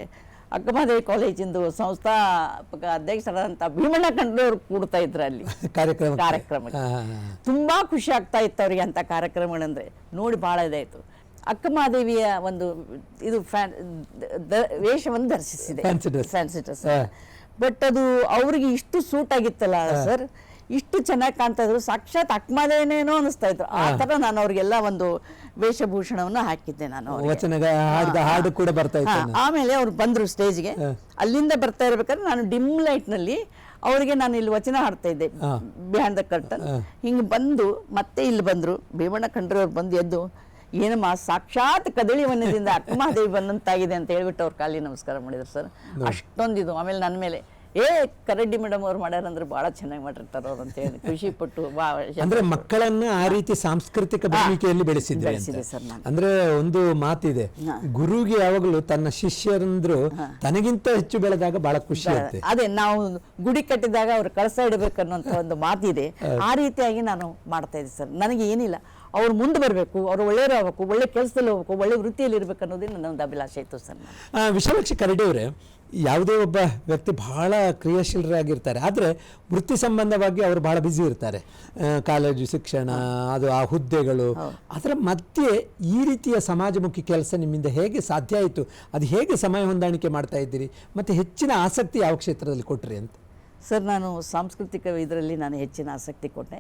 ಅಕ್ಕಮಹಾದೇವಿ ಕಾಲೇಜಿಂದು ಸಂಸ್ಥಾಪಕ ಅಧ್ಯಕ್ಷರಾದಂಥ ಭೀಮಣ್ಣ ಖಂಡ್ರೆಯವರು ಕೂಡ್ತಾ ಇದ್ರು ಅಲ್ಲಿ ಕಾರ್ಯಕ್ರಮಕ್ಕೆ. ತುಂಬ ಖುಷಿ ಆಗ್ತಾ ಇತ್ತು ಅವರಿಗೆ ಅಂಥ ಕಾರ್ಯಕ್ರಮಗಳಂದರೆ. ನೋಡಿ ಭಾಳ ಇದಾಯಿತು. ಅಕ್ಕಮಹಾದೇವಿಯ ಒಂದು ಇದು ವೇಷವನ್ನು ಧರಿಸಿದೆ, ಫ್ಯಾನ್ಸಿ ಡ್ರೆಸ್. ಬಟ್ ಅದು ಅವರಿಗೆ ಇಷ್ಟು ಸೂಟ್ ಆಗಿತ್ತಲ್ಲ ಸರ್, ಇಷ್ಟು ಚೆನ್ನಾಗಿ ಕಾಣ್ತಾ ಇದ್ರು, ಸಾಕ್ಷಾತ್ ಅಕ್ಮದೇನೇನೋ ಅನಿಸ್ತಾ ಇದ್ರು. ಆ ತರ ನಾನು ಅವ್ರಿಗೆಲ್ಲ ಒಂದು ವೇಷಭೂಷಣವನ್ನು ಹಾಕಿದ್ದೆ ನಾನು ಅವ್ರಿಗೆ. ವಚನ ಹಾಡು ಕೂಡ ಬರ್ತಾ ಇತ್ತು. ಆಮೇಲೆ ಅವ್ರು ಬಂದ್ರು ಸ್ಟೇಜ್ಗೆ. ಅಲ್ಲಿಂದ ಬರ್ತಾ ಇರ್ಬೇಕಾದ್ರೆ ನಾನು ಡಿಮ್ ಲೈಟ್ ನಲ್ಲಿ ಅವರಿಗೆ ನಾನು ಇಲ್ಲಿ ವಚನ ಹಾಡ್ತಾ ಇದ್ದೆ ಬಿಹೈಂಡ್ ದ ಕರ್ಟನ್. ಹಿಂಗೆ ಬಂದು ಮತ್ತೆ ಇಲ್ಲಿ ಬಂದ್ರು, ಭೀಮಣ್ಣ ಖಂಡ್ರೆಯವ್ರು ಬಂದು ಎದ್ದು, ಏನಮ್ಮ ಸಾಕ್ಷಾತ್ ಕದಳಿ ವನ್ಯದಿಂದ ಅಕ್ಕಮಹಾದೇವಿ ಬಂದಂತಾಗಿದೆ ಅಂತ ಹೇಳ್ಬಿಟ್ಟು ಅವ್ರ ಕಾಲಿ ನಮಸ್ಕಾರ ಮಾಡಿದ್ರು ಸರ್. ಅಷ್ಟೊಂದಿದು. ಆಮೇಲೆ ನನ್ನ ಮೇಲೆ ಕರಡ್ಡಿ ಮೇಡಮ್ ಅವ್ರು ಮಾಡ್ಯಾರಂದ್ರೆ ಬಹಳ ಚೆನ್ನಾಗಿ ಮಾಡಿರ್ತಾರೆ ಅವ್ರು ಅಂತ ಹೇಳಿ ಖುಷಿ ಪಟ್ಟು. ಅಂದ್ರೆ ಮಕ್ಕಳನ್ನ ಆ ರೀತಿ ಸಾಂಸ್ಕೃತಿಕ ಬದುಕಿಯಲ್ಲಿ ಬೆಳೆಸಿದ್ರೆ ಸರ್ ನಾನು. ಅಂದ್ರೆ ಒಂದು ಮಾತಿದೆ, ಗುರುಗೆ ಯಾವಾಗಲೂ ತನ್ನ ಶಿಷ್ಯರಂದ್ರು ತನಗಿಂತ ಹೆಚ್ಚು ಬೆಳೆದಾಗ ಬಹಳ ಖುಷಿ ಆಗುತ್ತೆ. ಅದೇ ನಾವು ಗುಡಿ ಕಟ್ಟಿದಾಗ ಅವ್ರು ಕಳಸ ಇಡಬೇಕನ್ನುವಂತ ಒಂದು ಮಾತಿದೆ. ಆ ರೀತಿಯಾಗಿ ನಾನು ಮಾಡ್ತಾ ಇದ್ದೆ ಸರ್. ನನಗೆ ಏನಿಲ್ಲ, ಅವ್ರು ಮುಂದೆ ಬರಬೇಕು, ಅವ್ರು ಒಳ್ಳೆಯವರು ಆಗಬೇಕು, ಒಳ್ಳೆ ಕೆಲಸದಲ್ಲಿ ಹೋಗ್ಬೇಕು, ಒಳ್ಳೆ ವೃತ್ತಿಯಲ್ಲಿ ಇರ್ಬೇಕು ಅನ್ನೋದೇ ನನ್ನ ಒಂದು ಅಭಿಲಾಷೆ ಇತ್ತು ಸರ್. ವಿಶಾಲಾಕ್ಷಿ ಕರಡಿ ಅವರೇ, ಯಾವುದೇ ಒಬ್ಬ ವ್ಯಕ್ತಿ ಬಹಳ ಕ್ರಿಯಾಶೀಲರಾಗಿರ್ತಾರೆ, ಆದರೆ ವೃತ್ತಿ ಸಂಬಂಧವಾಗಿ ಅವರು ಬಹಳ ಬ್ಯುಸಿ ಇರ್ತಾರೆ. ಕಾಲೇಜು ಶಿಕ್ಷಣ, ಅದು ಆ ಹುದ್ದೆಗಳು, ಅದರ ಮಧ್ಯೆ ಈ ರೀತಿಯ ಸಮಾಜಮುಖಿ ಕೆಲಸ ನಿಮ್ಮಿಂದ ಹೇಗೆ ಸಾಧ್ಯ ಆಯಿತು? ಅದು ಹೇಗೆ ಸಮಯ ಹೊಂದಾಣಿಕೆ ಮಾಡ್ತಾ ಇದ್ದೀರಿ? ಮತ್ತು ಹೆಚ್ಚಿನ ಆಸಕ್ತಿ ಯಾವ ಕ್ಷೇತ್ರದಲ್ಲಿ ಕೊಟ್ರಿ ಅಂತ? ಸರ್, ನಾನು ಸಾಂಸ್ಕೃತಿಕ ಇದರಲ್ಲಿ ನಾನು ಹೆಚ್ಚಿನ ಆಸಕ್ತಿ ಕೊಟ್ಟೆ.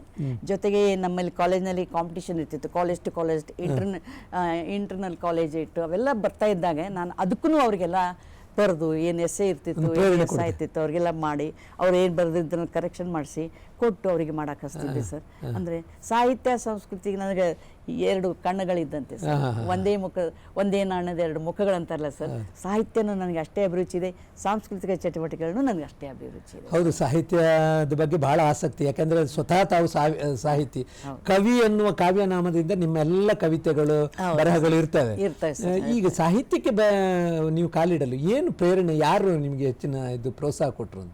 ಜೊತೆಗೆ ನಮ್ಮಲ್ಲಿ ಕಾಲೇಜ್ನಲ್ಲಿ ಕಾಂಪಿಟಿಷನ್ ಇರ್ತಿತ್ತು, college to college, internal college ಇಟ್ಟು ಅವೆಲ್ಲ ಬರ್ತಾ ಇದ್ದಾಗ ನಾನು ಅದಕ್ಕೂ ಅವರಿಗೆಲ್ಲ ಬರೆದು ಏನು ಎಸ್ಸೆ ಇರ್ತಿತ್ತು, ಏನು ಎಸ್ ಆಯ್ತಿತ್ತು ಅವ್ರಿಗೆಲ್ಲ ಮಾಡಿ ಅವ್ರು ಏನು ಬರೆದಿದ್ದನ್ನು ಕರೆಕ್ಷನ್ ಮಾಡಿಸಿ ಕೊಟ್ಟು ಅವರಿಗೆ ಮಾಡಕ್ಕೆ ಹಚ್ತಿದ್ದೆ ಸರ್. ಅಂದರೆ ಸಾಹಿತ್ಯ ಸಂಸ್ಕೃತಿಗೆ ನನಗೆ ಎರಡು ಕಣ್ಣುಗಳಿದ್ದಂತೆ ಸರ್. ಒಂದೇ ನಾಣ್ಯದ ಎರಡು ಮುಖಗಳಂತಾರಲ್ಲ ಸರ್, ಸಾಹಿತ್ಯನೂ ನನಗೆ ಅಷ್ಟೇ ಅಭಿರುಚಿ ಇದೆ, ಸಾಂಸ್ಕೃತಿಕ ಚಟುವಟಿಕೆಗಳನ್ನು ನನಗೆ ಅಷ್ಟೇ ಅಭಿರುಚಿ ಇದೆ. ಹೌದು, ಸಾಹಿತ್ಯದ ಬಗ್ಗೆ ಬಹಳ ಆಸಕ್ತಿ. ಯಾಕಂದ್ರೆ ಸ್ವತಃ ತಾವು ಸಾಹಿತಿ, ಕವಿ ಎನ್ನುವ ಕಾವ್ಯನಾಮದಿಂದ ನಿಮ್ಮೆಲ್ಲ ಕವಿತೆಗಳು, ಬರಹಗಳು ಇರ್ತವೆ. ಈಗ ಸಾಹಿತ್ಯಕ್ಕೆ ನೀವು ಕಾಲಿಡಲು ಏನು ಪ್ರೇರಣೆ, ಯಾರು ನಿಮಗೆ ಹೆಚ್ಚಿನ ಇದು ಪ್ರೋತ್ಸಾಹ ಕೊಟ್ಟರು?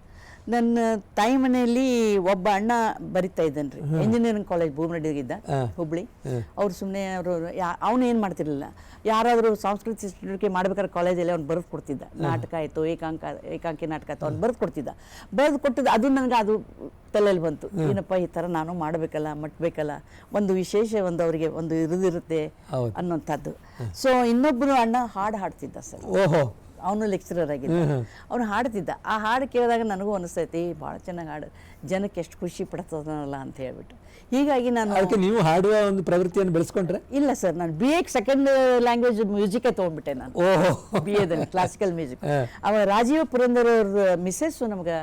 ನನ್ನ ತಾಯಿ ಮನೆಯಲ್ಲಿ ಒಬ್ಬ ಅಣ್ಣ ಬರಿತಾ ಇದ್ದಾನ್ರಿ, ಇಂಜಿನಿಯರಿಂಗ್ ಕಾಲೇಜ್ ಭೂಮರಡಿಗಿದ್ದ, ಹುಬ್ಳಿ. ಅವ್ರು ಸುಮ್ಮನೆ ಅವನು ಏನು ಮಾಡ್ತಿರ್ಲಿಲ್ಲ, ಯಾರಾದರೂ ಸಾಂಸ್ಕೃತಿಕ ಚಟುವಟಿಕೆ ಮಾಡ್ಬೇಕಾದ್ರೆ ಕಾಲೇಜಲ್ಲಿ ಅವ್ನು ಬರೆದು ಕೊಡ್ತಿದ್ದ. ನಾಟಕ ಆಯಿತು, ಏಕಾಂಕಿ ನಾಟಕ ಆಯಿತು, ಅವ್ನು ಬರೆದು ಕೊಡ್ತಿದ್ದ. ಬರೆದು ಕೊಟ್ಟಿದ್ದು ಅದು ನನಗೆ ಅದು ತಲೆಯಲ್ಲಿ ಬಂತು, ಏನಪ್ಪ ಈ ಥರ ನಾನು ಮಾಡಬೇಕಲ್ಲ, ಮಟ್ಟಬೇಕಲ್ಲ, ಒಂದು ವಿಶೇಷ ಒಂದು ಅವರಿಗೆ ಒಂದು ಇರುತ್ತೆ ಅನ್ನೋಂಥದ್ದು. ಸೊ ಇನ್ನೊಬ್ಬರು ಅಣ್ಣ ಹಾಡು ಹಾಡ್ತಿದ್ದ ಸರ್. ಓಹೋ, ಅವನು ಲೆಕ್ಚರರ್ ಆಗಿದ್ದ, ಅವನು ಹಾಡ್ತಿದ್ದ. ಆ ಹಾಡು ಕೇಳಿದಾಗ ನನಗೂ ಅನಿಸ್ತೈತಿ, ಭಾಳ ಚೆನ್ನಾಗಿ ಹಾಡು, ಜನಕ್ಕೆ ಎಷ್ಟು ಖುಷಿ ಪಡ್ತದಲ್ಲ ಅಂತ ಹೇಳ್ಬಿಟ್ಟು. ಹೀಗಾಗಿ ನಾನು ಅದಕ್ಕೆ ನೀವು ಹಾಡುವ ಒಂದು ಪ್ರವೃತ್ತಿಯನ್ನು ಬೆಳೆಸ್ಕೊಂಡ್ರೆ? ಇಲ್ಲ ಸರ್, ನಾನು BA ಸೆಕೆಂಡ್ ಲ್ಯಾಂಗ್ವೇಜ್ ಮ್ಯೂಸಿಕೇ ತೊಗೊಂಡ್ಬಿಟ್ಟೆ ನಾನು. BA ದಲ್ಲಿ ಕ್ಲಾಸಿಕಲ್ ಮ್ಯೂಸಿಕ್. ಅವ ರಾಜೀವ್ ಪುರಂದರ್ ಅವ್ರ ಮಿಸ್ಸೆಸ್ ನಮ್ಗೆ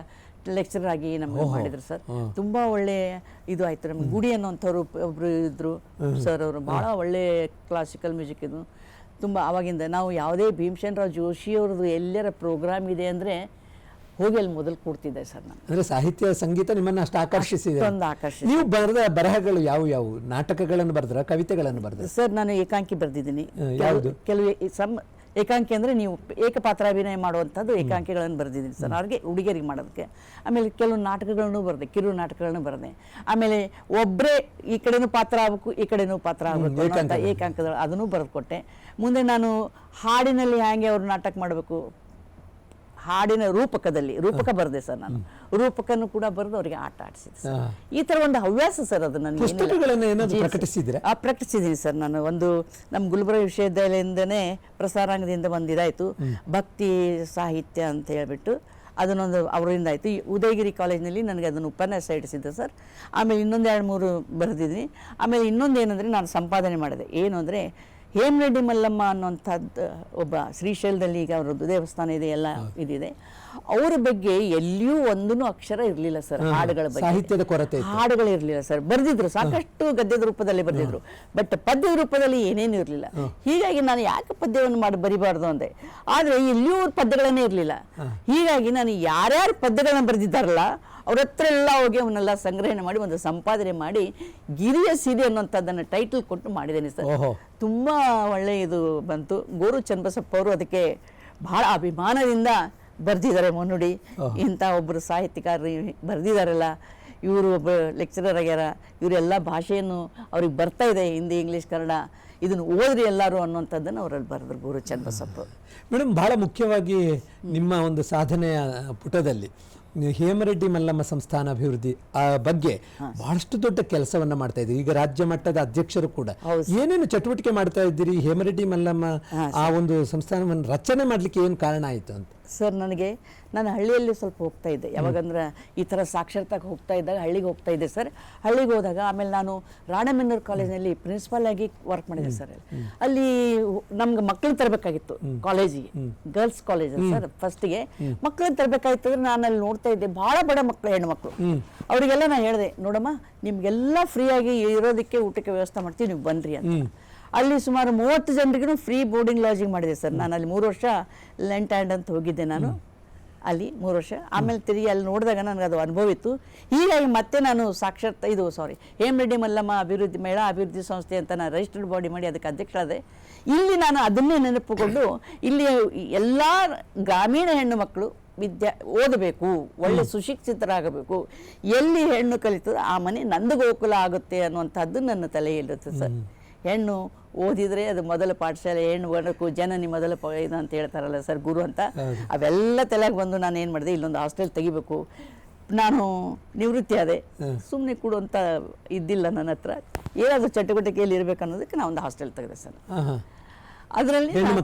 ಲೆಕ್ಚರರ್ ಆಗಿ ನಮ್ಗೆ ಮಾಡಿದ್ರು ಸರ್. ತುಂಬಾ ಒಳ್ಳೆ ಇದು ಆಯ್ತು. ನಮ್ಗೆ ಗುಡಿ ಅನ್ನೋಂಥವ್ರು ಒಬ್ರು ಇದ್ರು ಸರ್, ಅವರು ಬಹಳ ಒಳ್ಳೆ ಕ್ಲಾಸಿಕಲ್ ಮ್ಯೂಸಿಕ್ ಇದು. ತುಂಬ ಆವಾಗಿಂದ ನಾವು ಯಾವುದೇ ಭೀಮಸೇನರಾವ್ ಜೋಶಿ ಅವ್ರದ್ದು ಎಲ್ಲರ ಪ್ರೋಗ್ರಾಮ್ ಇದೆ ಅಂದರೆ ಹೋಗಿ ಅಲ್ಲಿ ಮೊದಲು ಕೂಡ್ತಿದ್ದೆ ಸರ್ ನಾನು. ಅಂದರೆ ಸಾಹಿತ್ಯ ಸಂಗೀತ ನಿಮ್ಮನ್ನು ಅಷ್ಟು ಆಕರ್ಷಿಸಿದೆ. ನೀವು ಬರೆದ ಬರಹಗಳು ಯಾವುವು? ನಾಟಕಗಳನ್ನು ಬರೆದ್ರ, ಕವಿತೆಗಳನ್ನು ಬರೆದ್ರ? ಸರ್, ನಾನು ಏಕಾಂಕಿ ಬರೆದಿದ್ದೀನಿ. ಯಾವುದು? ಕೆಲವು ಏಕಾಂಕಿ ಅಂದರೆ ನೀವು ಏಕಪಾತ್ರಾಭಿನಯ ಮಾಡುವಂಥದ್ದು ಏಕಾಂಕಿಗಳನ್ನು ಬರೆದಿದ್ದೀನಿ ಸರ್, ಅವ್ರಿಗೆ ಹುಡುಗಿಯರಿಗೆ ಮಾಡೋದಕ್ಕೆ. ಆಮೇಲೆ ಕೆಲವು ನಾಟಕಗಳನ್ನು ಬರೆದೆ, ಕಿರು ನಾಟಕಗಳನ್ನು ಬರೆದೆ. ಆಮೇಲೆ ಒಬ್ಬರೇ ಈ ಕಡೆನೂ ಪಾತ್ರ ಆಗಬೇಕು, ಈ ಕಡೆನೂ ಪಾತ್ರ ಆಗಬೇಕು ಅಂತ ಏಕಾಂಕಗಳು ಅದನ್ನು ಬರೆದು ಕೊಟ್ಟೆ. ಮುಂದೆ ನಾನು ಹಾಡಿನಲ್ಲಿ ಹ್ಯಾಂಗೆ ಅವ್ರು ನಾಟಕ ಮಾಡಬೇಕು, ಹಾಡಿನ ರೂಪಕ ಬರೆದೆ ಸರ್. ನಾನು ರೂಪಕನ್ನು ಕೂಡ ಬರೆದು ಅವರಿಗೆ ಆಟ ಆಡಿಸಿದೆ ಸರ್. ಈ ಥರ ಒಂದು ಹವ್ಯಾಸ ಸರ್ ಅದು ನನಗೆ. ಪ್ರಕಟಿಸಿದ್ದೀನಿ ಸರ್ ನಾನು. ಒಂದು ನಮ್ಮ ಗುಲ್ಬರ್ಗ ವಿಶ್ವವಿದ್ಯಾಲಯದಿಂದನೇ ಪ್ರಸಾರಾಂಗದಿಂದ ಬಂದಿದಾಯಿತು, ಭಕ್ತಿ ಸಾಹಿತ್ಯ ಅಂತ ಹೇಳ್ಬಿಟ್ಟು ಅದನ್ನೊಂದು ಅವರಿಂದ ಆಯಿತು. ಉದಯಗಿರಿ ಕಾಲೇಜಿನಲ್ಲಿ ನನಗೆ ಅದನ್ನು ಉಪನ್ಯಾಸ ಇಡಿಸಿದ್ದೆ ಸರ್. ಆಮೇಲೆ ಇನ್ನೊಂದು 2-3 ಬರೆದಿದ್ದೀನಿ. ಆಮೇಲೆ ಇನ್ನೊಂದು ಏನಂದರೆ ನಾನು ಸಂಪಾದನೆ ಮಾಡಿದೆ, ಏನು ಅಂದರೆ ಹೇಮರೆಡ್ಡಿ ಮಲ್ಲಮ್ಮ ಅನ್ನೋಂಥದ್ದು ಒಬ್ಬ ಶ್ರೀಶೈಲದಲ್ಲಿ ಈಗ ಅವರದ್ದು ದೇವಸ್ಥಾನ ಇದೆ, ಎಲ್ಲ ಇದಿದೆ. ಅವರ ಬಗ್ಗೆ ಎಲ್ಲಿಯೂ ಒಂದೂ ಅಕ್ಷರ ಇರಲಿಲ್ಲ ಸರ್. ಹಾಡುಗಳ ಬಗ್ಗೆ ಸಾಹಿತ್ಯದ ಕೊರತೆ, ಹಾಡುಗಳು ಇರಲಿಲ್ಲ ಸರ್. ಬರೆದಿದ್ರು, ಸಾಕಷ್ಟು ಗದ್ಯದ ರೂಪದಲ್ಲಿ ಬರೆದಿದ್ರು, ಬಟ್ ಪದ್ಯದ ರೂಪದಲ್ಲಿ ಏನೇನು ಇರಲಿಲ್ಲ. ಹೀಗಾಗಿ ನಾನು ಯಾಕೆ ಪದ್ಯವನ್ನು ಬರಿಬಾರ್ದು ಅಂದೆ. ಆದರೆ ಎಲ್ಲಿಯೂ ಪದ್ಯಗಳನ್ನೇ ಇರಲಿಲ್ಲ. ಹೀಗಾಗಿ ನಾನು ಯಾರ್ಯಾರು ಪದ್ಯಗಳನ್ನ ಬರೆದಿದ್ದಾರಲ್ಲ ಅವ್ರ ಹತ್ರ ಎಲ್ಲ ಹೋಗಿ ಅವನ್ನೆಲ್ಲ ಸಂಗ್ರಹಣೆ ಮಾಡಿ ಒಂದು ಸಂಪಾದನೆ ಮಾಡಿ ಗಿರಿಯ ಸಿರಿ ಅನ್ನೋಂಥದ್ದನ್ನು ಟೈಟಲ್ ಕೊಟ್ಟು ಮಾಡಿದ್ದೇನೆ ಸರ್. ತುಂಬ ಒಳ್ಳೆ ಇದು ಬಂತು. ಗೋರು ಚನ್ನಬಸಪ್ಪ ಅವರು ಅದಕ್ಕೆ ಬಹಳ ಅಭಿಮಾನದಿಂದ ಬರೆದಿದ್ದಾರೆ ಮುನ್ನುಡಿ. ಇಂಥ ಒಬ್ಬರು ಸಾಹಿತ್ಯಕಾರರು ಬರೆದಿದ್ದಾರಲ್ಲ, ಇವರು ಒಬ್ಬ ಲೆಕ್ಚರರ್ ಆಗ್ಯಾರ, ಇವರೆಲ್ಲ ಭಾಷೆಯನ್ನು ಅವ್ರಿಗೆ ಬರ್ತಾ ಇದೆ, ಹಿಂದಿ, ಇಂಗ್ಲೀಷ್, ಕನ್ನಡ, ಇದನ್ನು ಓದ್ರಿ ಎಲ್ಲರೂ ಅನ್ನೋಂಥದ್ದನ್ನು ಅವರಲ್ಲಿ ಬರೆದ್ರು ಗೋರು ಚನ್ನಬಸಪ್ಪ. ಮೇಡಮ್, ಬಹಳ ಮುಖ್ಯವಾಗಿ ನಿಮ್ಮ ಒಂದು ಸಾಧನೆಯ ಪುಟದಲ್ಲಿ ಹೇಮರೆಡ್ಡಿ ಮಲ್ಲಮ್ಮ ಸಂಸ್ಥಾನ ಅಭಿವೃದ್ಧಿ ಬಗ್ಗೆ ಬಹಳಷ್ಟು ದೊಡ್ಡ ಕೆಲಸವನ್ನ ಮಾಡ್ತಾ ಇದ್ದೀರಿ. ಈಗ ರಾಜ್ಯ ಮಟ್ಟದ ಅಧ್ಯಕ್ಷರು ಕೂಡ. ಏನೇನು ಚಟುವಟಿಕೆ ಮಾಡ್ತಾ ಇದ್ದೀರಿ? ಹೇಮರೆಡ್ಡಿ ಮಲ್ಲಮ್ಮ ಆ ಒಂದು ಸಂಸ್ಥಾನವನ್ನು ರಚನೆ ಮಾಡ್ಲಿಕ್ಕೆ ಏನು ಕಾರಣ ಆಯಿತು ಅಂತ? ಸರ್ ನಾನು ಹಳ್ಳಿಯಲ್ಲಿ ಸ್ವಲ್ಪ ಹೋಗ್ತಾ ಇದ್ದೆ, ಯಾವಾಗಂದ್ರೆ ಈ ಥರ ಸಾಕ್ಷರತೆಗೆ ಹೋಗ್ತಾ ಇದ್ದಾಗ ಹಳ್ಳಿಗೆ ಹೋಗ್ತಾ ಇದ್ದೆ ಸರ್. ಹಳ್ಳಿಗೆ ಹೋದಾಗ ಆಮೇಲೆ ನಾನು ರಾಣೆಬೆನ್ನೂರು ಕಾಲೇಜಿನಲ್ಲಿ ಪ್ರಿನ್ಸಿಪಾಲ್ ಆಗಿ ವರ್ಕ್ ಮಾಡಿದೆ ಸರ್. ಅಲ್ಲಿ ನಮ್ಗೆ ಮಕ್ಕಳನ್ನ ತರಬೇಕಾಗಿತ್ತು ಕಾಲೇಜಿಗೆ, ಗರ್ಲ್ಸ್ ಕಾಲೇಜ್ ಸರ್. ಫಸ್ಟಿಗೆ ಮಕ್ಕಳನ್ನ ತರಬೇಕಾಗಿತ್ತು ಅಂದ್ರೆ ನಾನು ಅಲ್ಲಿ ನೋಡ್ತಾ ಇದ್ದೆ ಭಾಳ ಬಡ ಮಕ್ಕಳು, ಹೆಣ್ಣು ಮಕ್ಕಳು. ಅವರಿಗೆಲ್ಲ ನಾನು ಹೇಳಿದೆ, ನೋಡಮ್ಮ ನಿಮ್ಗೆಲ್ಲ ಫ್ರೀಯಾಗಿ ಇರೋದಕ್ಕೆ ಊಟಕ್ಕೆ ವ್ಯವಸ್ಥೆ ಮಾಡ್ತೀವಿ, ನೀವು ಬನ್ನಿರಿ ಅಂತ. ಅಲ್ಲಿ ಸುಮಾರು 30 ಜನರಿಗೂ ಫ್ರೀ ಬೋರ್ಡಿಂಗ್ ಲಾಡ್ಜಿಂಗ್ ಮಾಡಿದೆ ಸರ್. ನಾನು ಅಲ್ಲಿ 3 ವರ್ಷ ಲೆಂಟ್ ಹ್ಯಾಂಡ್ ಅಂತ ಹೋಗಿದ್ದೆ ನಾನು ಅಲ್ಲಿ 3 ವರ್ಷ. ಆಮೇಲೆ ತಿರುಗಿ ಅಲ್ಲಿ ನೋಡಿದಾಗ ನನಗೆ ಅದು ಅನುಭವ ಇತ್ತು. ಹೀಗಾಗಿ ಮತ್ತೆ ನಾನು ಹೇಮರೆಡ್ಡಿ ಮಲ್ಲಮ್ಮ ಮಹಿಳಾ ಅಭಿವೃದ್ಧಿ ಸಂಸ್ಥೆ ಅಂತ ನಾನು ರಿಜಿಸ್ಟರ್ಡ್ ಬಾಡಿ ಮಾಡಿ ಅದಕ್ಕೆ ಅಧ್ಯಕ್ಷರಾದೆ. ಇಲ್ಲಿ ನಾನು ಅದನ್ನೇ ನೆನಪುಕೊಂಡು ಇಲ್ಲಿ ಎಲ್ಲ ಗ್ರಾಮೀಣ ಹೆಣ್ಣು ಮಕ್ಕಳು ಓದಬೇಕು, ಒಳ್ಳೆ ಸುಶಿಕ್ಷಿತರಾಗಬೇಕು, ಎಲ್ಲಿ ಹೆಣ್ಣು ಕಲಿತದೆ ಆ ಮನೆ ನಂದು ಗೋಕುಲ ಆಗುತ್ತೆ ಅನ್ನುವಂಥದ್ದು ನನ್ನ ತಲೆಯಲ್ಲಿರುತ್ತೆ ಸರ್. ಹೆಣ್ಣು ಓದಿದ್ರೆ ಅದು ಮೊದಲ ಪಾಠಶಾಲೆ, ಹೆಣ್ಣು ಓದಬೇಕು, ಜನನಿ ಮೊದಲ ಇದು ಅಂತ ಹೇಳ್ತಾರಲ್ಲ ಸರ್, ಗುರು ಅಂತ. ಅವೆಲ್ಲ ತಲೆಗೆ ಬಂದು ನಾನು ಏನು ಮಾಡಿದೆ, ಇಲ್ಲೊಂದು ಹಾಸ್ಟೆಲ್ ತೆಗಿಬೇಕು. ನಾನು ನಿವೃತ್ತಿ ಆದೆ, ಸುಮ್ಮನೆ ಕೊಡುವಂಥ ಇದ್ದಿಲ್ಲ ನನ್ನ ಹತ್ರ, ಏನಾದರೂ ಚಟುವಟಿಕೆಯಲ್ಲಿ ಇರಬೇಕು ಅನ್ನೋದಕ್ಕೆ ನಾನು ಒಂದು ಹಾಸ್ಟೆಲ್ ತೆಗೆದೆ ಸರ್. ಅದರಲ್ಲಿ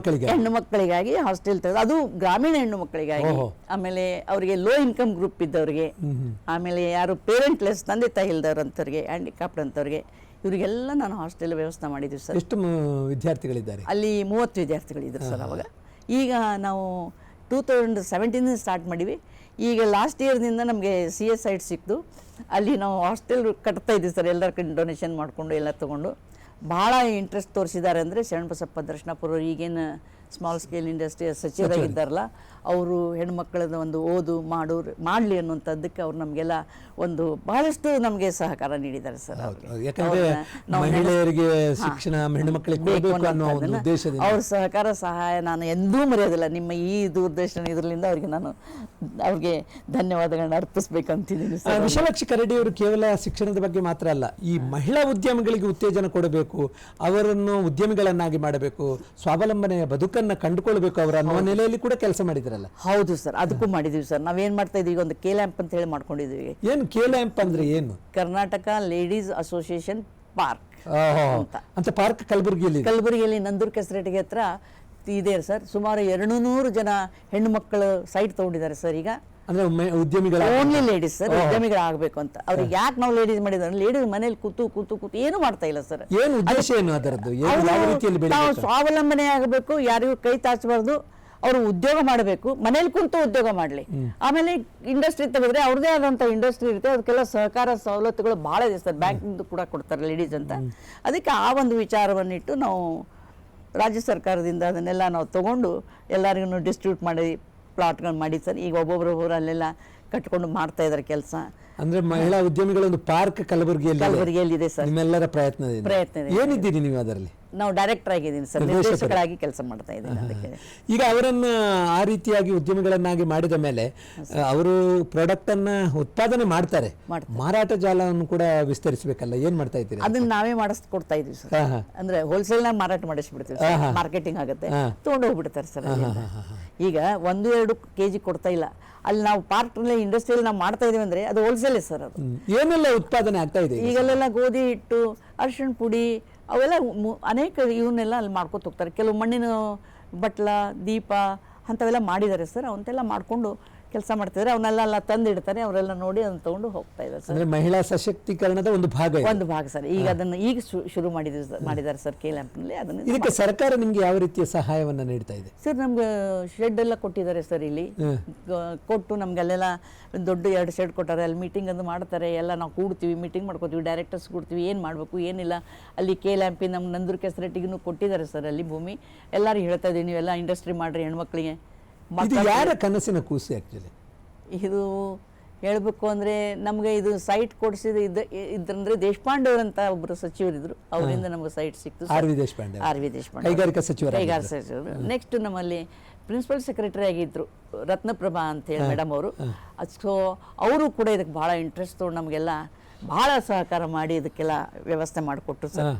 ಹೆಣ್ಣು ಮಕ್ಕಳಿಗಾಗಿ ಹಾಸ್ಟೆಲ್ ತೆಗೆದು, ಅದು ಗ್ರಾಮೀಣ ಹೆಣ್ಣು ಮಕ್ಕಳಿಗಾಗಿ. ಆಮೇಲೆ ಅವರಿಗೆ ಲೋ ಇನ್ಕಮ್ ಗ್ರೂಪ್ ಇದ್ದವ್ರಿಗೆ, ಆಮೇಲೆ ಯಾರು ಪೇರೆಂಟ್ಲೆಸ್ ತಂದೆ ತಾಯಿ ಇಲ್ದವ್ರು ಅಂತವ್ರಿಗೆ, ಹ್ಯಾಂಡಿಕ್ಯಾಪ್ಡ್ ಅಂತವ್ರಿಗೆ, ಇವರಿಗೆಲ್ಲ ನಾನು ಹಾಸ್ಟೆಲ್ ವ್ಯವಸ್ಥೆ ಮಾಡಿದ್ದೀವಿ ಸರ್. ಎಷ್ಟು ವಿದ್ಯಾರ್ಥಿಗಳಿದ್ದಾರೆ ಅಲ್ಲಿ? 30 ವಿದ್ಯಾರ್ಥಿಗಳಿದ್ರು ಸರ್ ಅವಾಗ. ಈಗ ನಾವು 2017 ಸ್ಟಾರ್ಟ್ ಮಾಡಿವಿ. ಈಗ ಲಾಸ್ಟ್ ಇಯರ್ನಿಂದ ನಮಗೆ CS ಸೈಟ್ ಸಿಕ್ತು. ಅಲ್ಲಿ ನಾವು ಹಾಸ್ಟೆಲ್ ಕಟ್ತಾ ಇದ್ದೀವಿ ಸರ್, ಎಲ್ಲರ ಕಡೆ ಡೊನೇಷನ್ ಮಾಡಿಕೊಂಡು ಎಲ್ಲ ತೊಗೊಂಡು. ಭಾಳ ಇಂಟ್ರೆಸ್ಟ್ ತೋರಿಸಿದ್ದಾರೆ ಅಂದರೆ ಶರಣಬಸಪ್ಪ ದರ್ಶನಪುರ, ಈಗೇನು ಸ್ಮಾಲ್ ಸ್ಕೇಲ್ ಇಂಡಸ್ಟ್ರಿ ಸಚಿವರಾಗಿದ್ದಾರಲ್ಲ, ಅವರು ಹೆಣ್ಮಕ್ಕಳದ ಒಂದು ಮಾಡಲಿ ಅನ್ನುವಂಥದ್ದಕ್ಕೆ ಅವ್ರು ನಮಗೆಲ್ಲ ಒಂದು ಬಹಳಷ್ಟು ನಮಗೆ ಸಹಕಾರ ನೀಡಿದ್ದಾರೆ ಸರ್. ಮಹಿಳೆಯರಿಗೆ ಶಿಕ್ಷಣ, ಹೆಣ್ಣುಮಕ್ಕಳಿಗೆ ಕೊಡಬೇಕು ಅನ್ನೋ ಒಂದು ಉದ್ದೇಶದಿಂದ ಅವ್ರ ಸಹಕಾರ ಸಹಾಯ ನಾನು ಎಂದೂ ಮರೆಯೋದಿಲ್ಲ. ನಿಮ್ಮ ಈ ದೂರದರ್ಶನ ಇದರಿಂದ ಅವ್ರಿಗೆ ಧನ್ಯವಾದಗಳನ್ನ ಅರ್ಪಿಸ್ಬೇಕಂತಿದ್ದೀನಿ ಸರ್. ವಿಶಾಲಾಕ್ಷಿ ಕರಡಿ ಅವರು ಕೇವಲ ಶಿಕ್ಷಣದ ಬಗ್ಗೆ ಮಾತ್ರ ಅಲ್ಲ, ಈ ಮಹಿಳಾ ಉದ್ಯಮಿಗಳಿಗೆ ಉತ್ತೇಜನ ಕೊಡಬೇಕು, ಅವರನ್ನು ಉದ್ಯಮಿಗಳನ್ನಾಗಿ ಮಾಡಬೇಕು, ಸ್ವಾವಲಂಬನೆಯ ಬದುಕನ್ನು ಕಂಡುಕೊಳ್ಬೇಕು ಅವರ ಅನ್ನೋ ನೆಲೆಯಲ್ಲಿ ಕೂಡ ಕೆಲಸ ಮಾಡಿದ್ರಲ್ಲ? ಹೌದು ಸರ್, ಅದಕ್ಕೂ ಮಾಡಿದೀವಿ ಸರ್. ನಾವೇನ್ ಮಾಡ್ತಾ ಇದೀವಿ, ಒಂದು KLAMP ಅಂತ ಹೇಳಿ ಮಾಡ್ಕೊಂಡಿದೀವಿ. ಏನು KLAMP ಅಂದ್ರೆ ಏನು? ಕರ್ನಾಟಕ ಲೇಡೀಸ್ ಅಸೋಸಿಯೇಷನ್ ಪಾರ್ಕ್ ಅಂತ ಪಾರ್ಕ್ ಕಲಬುರಗಿಯಲ್ಲಿ ನಂದೂರ್ ಕೆಸರೆಟ್ಟಿಗೆ ಹತ್ರ ಇದೆ ಸರ್. ಸುಮಾರು 200 ಜನ ಹೆಣ್ಣು ಮಕ್ಕಳು ಸೈಟ್ ತಗೊಂಡಿದ್ದಾರೆ ಸರ್. ಈಗ ಅಂದ್ರೆ ಉದ್ಯಮಿಗಳ ಓನ್ಲಿ ಲೇಡೀಸ್ ಸರ್, ಉದ್ಯಮಿಗಳಾಗಬೇಕು ಅಂತ. ಅವ್ರಿಗೆ ಯಾಕೆ ನಾವು ಲೇಡೀಸ್ ಮಾಡಿದ್ರೆ, ಲೇಡೀಸ್ ಮನೇಲಿ ಕೂತು ಏನು ಮಾಡ್ತಾ ಇಲ್ಲ ಸರ್. ಏನು ಉದ್ದೇಶ ಏನು ಅದರದ್ದು? ನಾವು ಸ್ವಾವಲಂಬನೆ ಆಗಬೇಕು, ಯಾರಿಗೂ ಕೈ ಚಾಚಬಾರ್ದು, ಅವರು ಉದ್ಯೋಗ ಮಾಡಬೇಕು, ಮನೇಲಿ ಕುಂತು ಉದ್ಯೋಗ ಮಾಡಲಿ. ಆಮೇಲೆ ಇಂಡಸ್ಟ್ರಿ ತೆಗೆದ್ರೆ ಅವ್ರದೇ ಆದಂಥ ಇಂಡಸ್ಟ್ರಿ ಇರುತ್ತೆ, ಅದಕ್ಕೆಲ್ಲ ಸಹಕಾರ ಸವಲತ್ತುಗಳು ಭಾಳ ಇದೆ ಸರ್. ಬ್ಯಾಂಕಿಂದ ಕೂಡ ಕೊಡ್ತಾರೆ ಲೇಡೀಸ್ ಅಂತ. ಅದಕ್ಕೆ ಆ ಒಂದು ವಿಚಾರವನ್ನಿಟ್ಟು ನಾವು ರಾಜ್ಯ ಸರ್ಕಾರದಿಂದ ಅದನ್ನೆಲ್ಲ ನಾವು ತಗೊಂಡು ಎಲ್ಲರಿಗೂ ಡಿಸ್ಟ್ರಿಬ್ಯೂಟ್ ಮಾಡಿ ಪ್ಲಾಟ್ಗಳು ಮಾಡಿ ಸರ್. ಈಗ ಒಬ್ಬೊಬ್ಬರು ಅಲ್ಲೆಲ್ಲ ಕಟ್ಕೊಂಡು ಮಾಡ್ತಾ ಇದ್ದಾರೆ ಕೆಲಸ. ಅಂದ್ರೆ ಮಹಿಳಾ ಉದ್ಯಮಿಗಳ ಒಂದು ಪಾರ್ಕ್ ಕಲಬುರಗಿಯಲ್ಲಿ ಇದೆ ಸರ್. ನಿಮ್ಮೆಲ್ಲರ ಪ್ರಯತ್ನ ಏನಿದ್ದೀರಿ ನೀವು ಅದರಲ್ಲಿ? ನಾವು ಡೈರೆಕ್ಟರ್ ಆಗಿದ್ದೀನಿ ಸರ್, ನಿರ್ದೇಶಕರಾಗಿ ಕೆಲಸ ಮಾಡ್ತಾ ಇದ್ದೀನಿ. ಅದಕ್ಕೆ ಈಗ ಅವರನ್ನು ಆ ರೀತಿಯಾಗಿ ಉದ್ಯಮಿಗಳನ್ನಾಗಿ ಮಾಡಿದ ಮೇಲೆ ಅವರು ಪ್ರಾಡಕ್ಟ್ ಅನ್ನ ಉತ್ಪಾದನೆ ಮಾಡ್ತಾರೆ, ಮಾರಾಟ ಜಾಲವನ್ನು ಕೂಡ ವಿಸ್ತರಿಸಬೇಕಲ್ಲ, ಏನ್ ಮಾಡ್ತಾ ಇದ್ದೀರಿ? ಅದನ್ನ ನಾವೇ ಮಾಡಿಸ್ಕೊಡ್ತಾ ಇದೀವಿ ಸರ್. ಅಂದ್ರೆ ಹೋಲ್ಸೇಲ್ ನಾಗ ಮಾರಾಟ ಮಾಡಿಸ್ಬಿಡ್ತೀವಿ, ಮಾರ್ಕೆಟಿಂಗ್ ಆಗುತ್ತೆ, ತಗೊಂಡು ಹೋಗ್ಬಿಡ್ತಾರೆ ಸರ್. ಈಗ 1-2 kg ಕೊಡ್ತಾ ಇಲ್ಲ. ಅಲ್ಲಿ ನಾವು ಪಾರ್ಕ್ ಇಂಡಸ್ಟ್ರಿಯಲ್ಲಿ ನಾವು ಮಾಡ್ತಾ ಇದೀವಿ ಅಂದ್ರೆ ಅದು ಹೋಲ್ಸೇಲ್ ಸರ್. ಅದು ಏನೆಲ್ಲ ಉತ್ಪಾದನೆ ಆಗ್ತಾ ಇದೆ ಈಗಲ್ಲೆಲ್ಲ ಗೋಧಿ ಹಿಟ್ಟು, ಅರಿಶಿಣ ಪುಡಿ, ಅವೆಲ್ಲ ಅನೇಕ ಇವನ್ನೆಲ್ಲ ಅಲ್ಲಿ ಮಾಡ್ಕೊತ ಹೋಗ್ತಾರೆ. ಕೆಲವು ಮಣ್ಣಿನ ಬಟ್ಲ, ದೀಪ ಅಂಥವೆಲ್ಲ ಮಾಡಿದ್ದಾರೆ ಸರ್. ಅವಂತೆಲ್ಲ ಮಾಡಿಕೊಂಡು ಕೆಲಸ ಮಾಡ್ತಿದ್ದಾರೆ. ಅವನ್ನೆಲ್ಲ ತಂದಿಡ್ತಾರೆ, ಅವರೆಲ್ಲ ನೋಡಿ ಅದನ್ನ ತಗೊಂಡು ಹೋಗ್ತಾ ಇದ್ದಾರೆ ಸರ್. ಮಹಿಳಾ ಸಶಕ್ತೀಕರಣದ ಒಂದು ಭಾಗ ಸರ್. ಈಗ ಅದನ್ನು ಶುರು ಮಾಡಿದ್ದಾರೆ ಸರ್ KLAMP ನಲ್ಲಿ. ಅದನ್ನ ಇದಕ್ಕೆ ಸರ್ಕಾರ ನಿಮ್ಗೆ ಯಾವ ರೀತಿಯ ಸಹಾಯವನ್ನು ನೀಡ್ತಾ ಇದೆ ಸರ್? ನಮ್ಗೆ ಶೆಡ್ ಎಲ್ಲ ಕೊಟ್ಟಿದ್ದಾರೆ ಸರ್. ಇಲ್ಲಿ ಕೊಟ್ಟು ನಮ್ಗೆಲ್ಲೆಲ್ಲ ದೊಡ್ಡ 2 ಶೆಡ್ ಕೊಟ್ಟಾರೆ. ಅಲ್ಲಿ ಮೀಟಿಂಗ್ ಅದು ಮಾಡ್ತಾರೆ, ಎಲ್ಲ ನಾವು ಕೂಡ್ತೀವಿ, ಮೀಟಿಂಗ್ ಮಾಡ್ಕೋತೀವಿ, ಡೈರೆಕ್ಟರ್ಸ್ ಕೂಡ್ತೀವಿ, ಏನು ಮಾಡಬೇಕು ಏನಿಲ್ಲ. ಅಲ್ಲಿ KLAMP ನಮ್ಮ ನಂದೂರ್ ಕೆಸರೆಟ್ಟಿಗೂ ಕೊಟ್ಟಿದ್ದಾರೆ ಸರ್. ಅಲ್ಲಿ ಭೂಮಿ ಎಲ್ಲರೂ ಹೇಳ್ತಾ ಇದೀವಿ, ನೀವೆಲ್ಲ ಇಂಡಸ್ಟ್ರಿ ಮಾಡ್ರಿ ಹೆಣ್ಮಕ್ಳಿಗೆ. ಯಾರ ಕನಸಿನ ಕೂಸು ಆಕ್ಚುಲಿ ಇದು ಹೇಳಬೇಕು ಅಂದರೆ? ನಮಗೆ ಇದು ಸೈಟ್ ಕೊಡಿಸಿದ ಇದ್ರಂದ್ರೆ ದೇಶಪಾಂಡೆ ಅವರಂತ ಒಬ್ಬರು ಸಚಿವರಿದ್ರು, ಅವರಿಂದ ನಮಗೆ ಸೈಟ್ ಸಿಕ್ತು. ಆರ್ ವಿ ದೇಶಪಾಂಡೆ ಕೈಗಾರಿಕಾ ಸಚಿವರು. ನೆಕ್ಸ್ಟ್ ನಮ್ಮಲ್ಲಿ ಪ್ರಿನ್ಸಿಪಲ್ ಸೆಕ್ರೆಟರಿ ಆಗಿದ್ರು ರತ್ನಪ್ರಭಾ ಅಂತ ಹೇಳಿ ಮೇಡಮ್ ಅವರು. ಸೊ ಅವರು ಕೂಡ ಇದಕ್ಕೆ ಭಾಳ ಇಂಟ್ರೆಸ್ಟ್ ತೊಗೊಂಡು ನಮಗೆಲ್ಲ ಭಾಳ ಸಹಕಾರ ಮಾಡಿ ಇದಕ್ಕೆಲ್ಲ ವ್ಯವಸ್ಥೆ ಮಾಡಿಕೊಟ್ರು ಸರ್.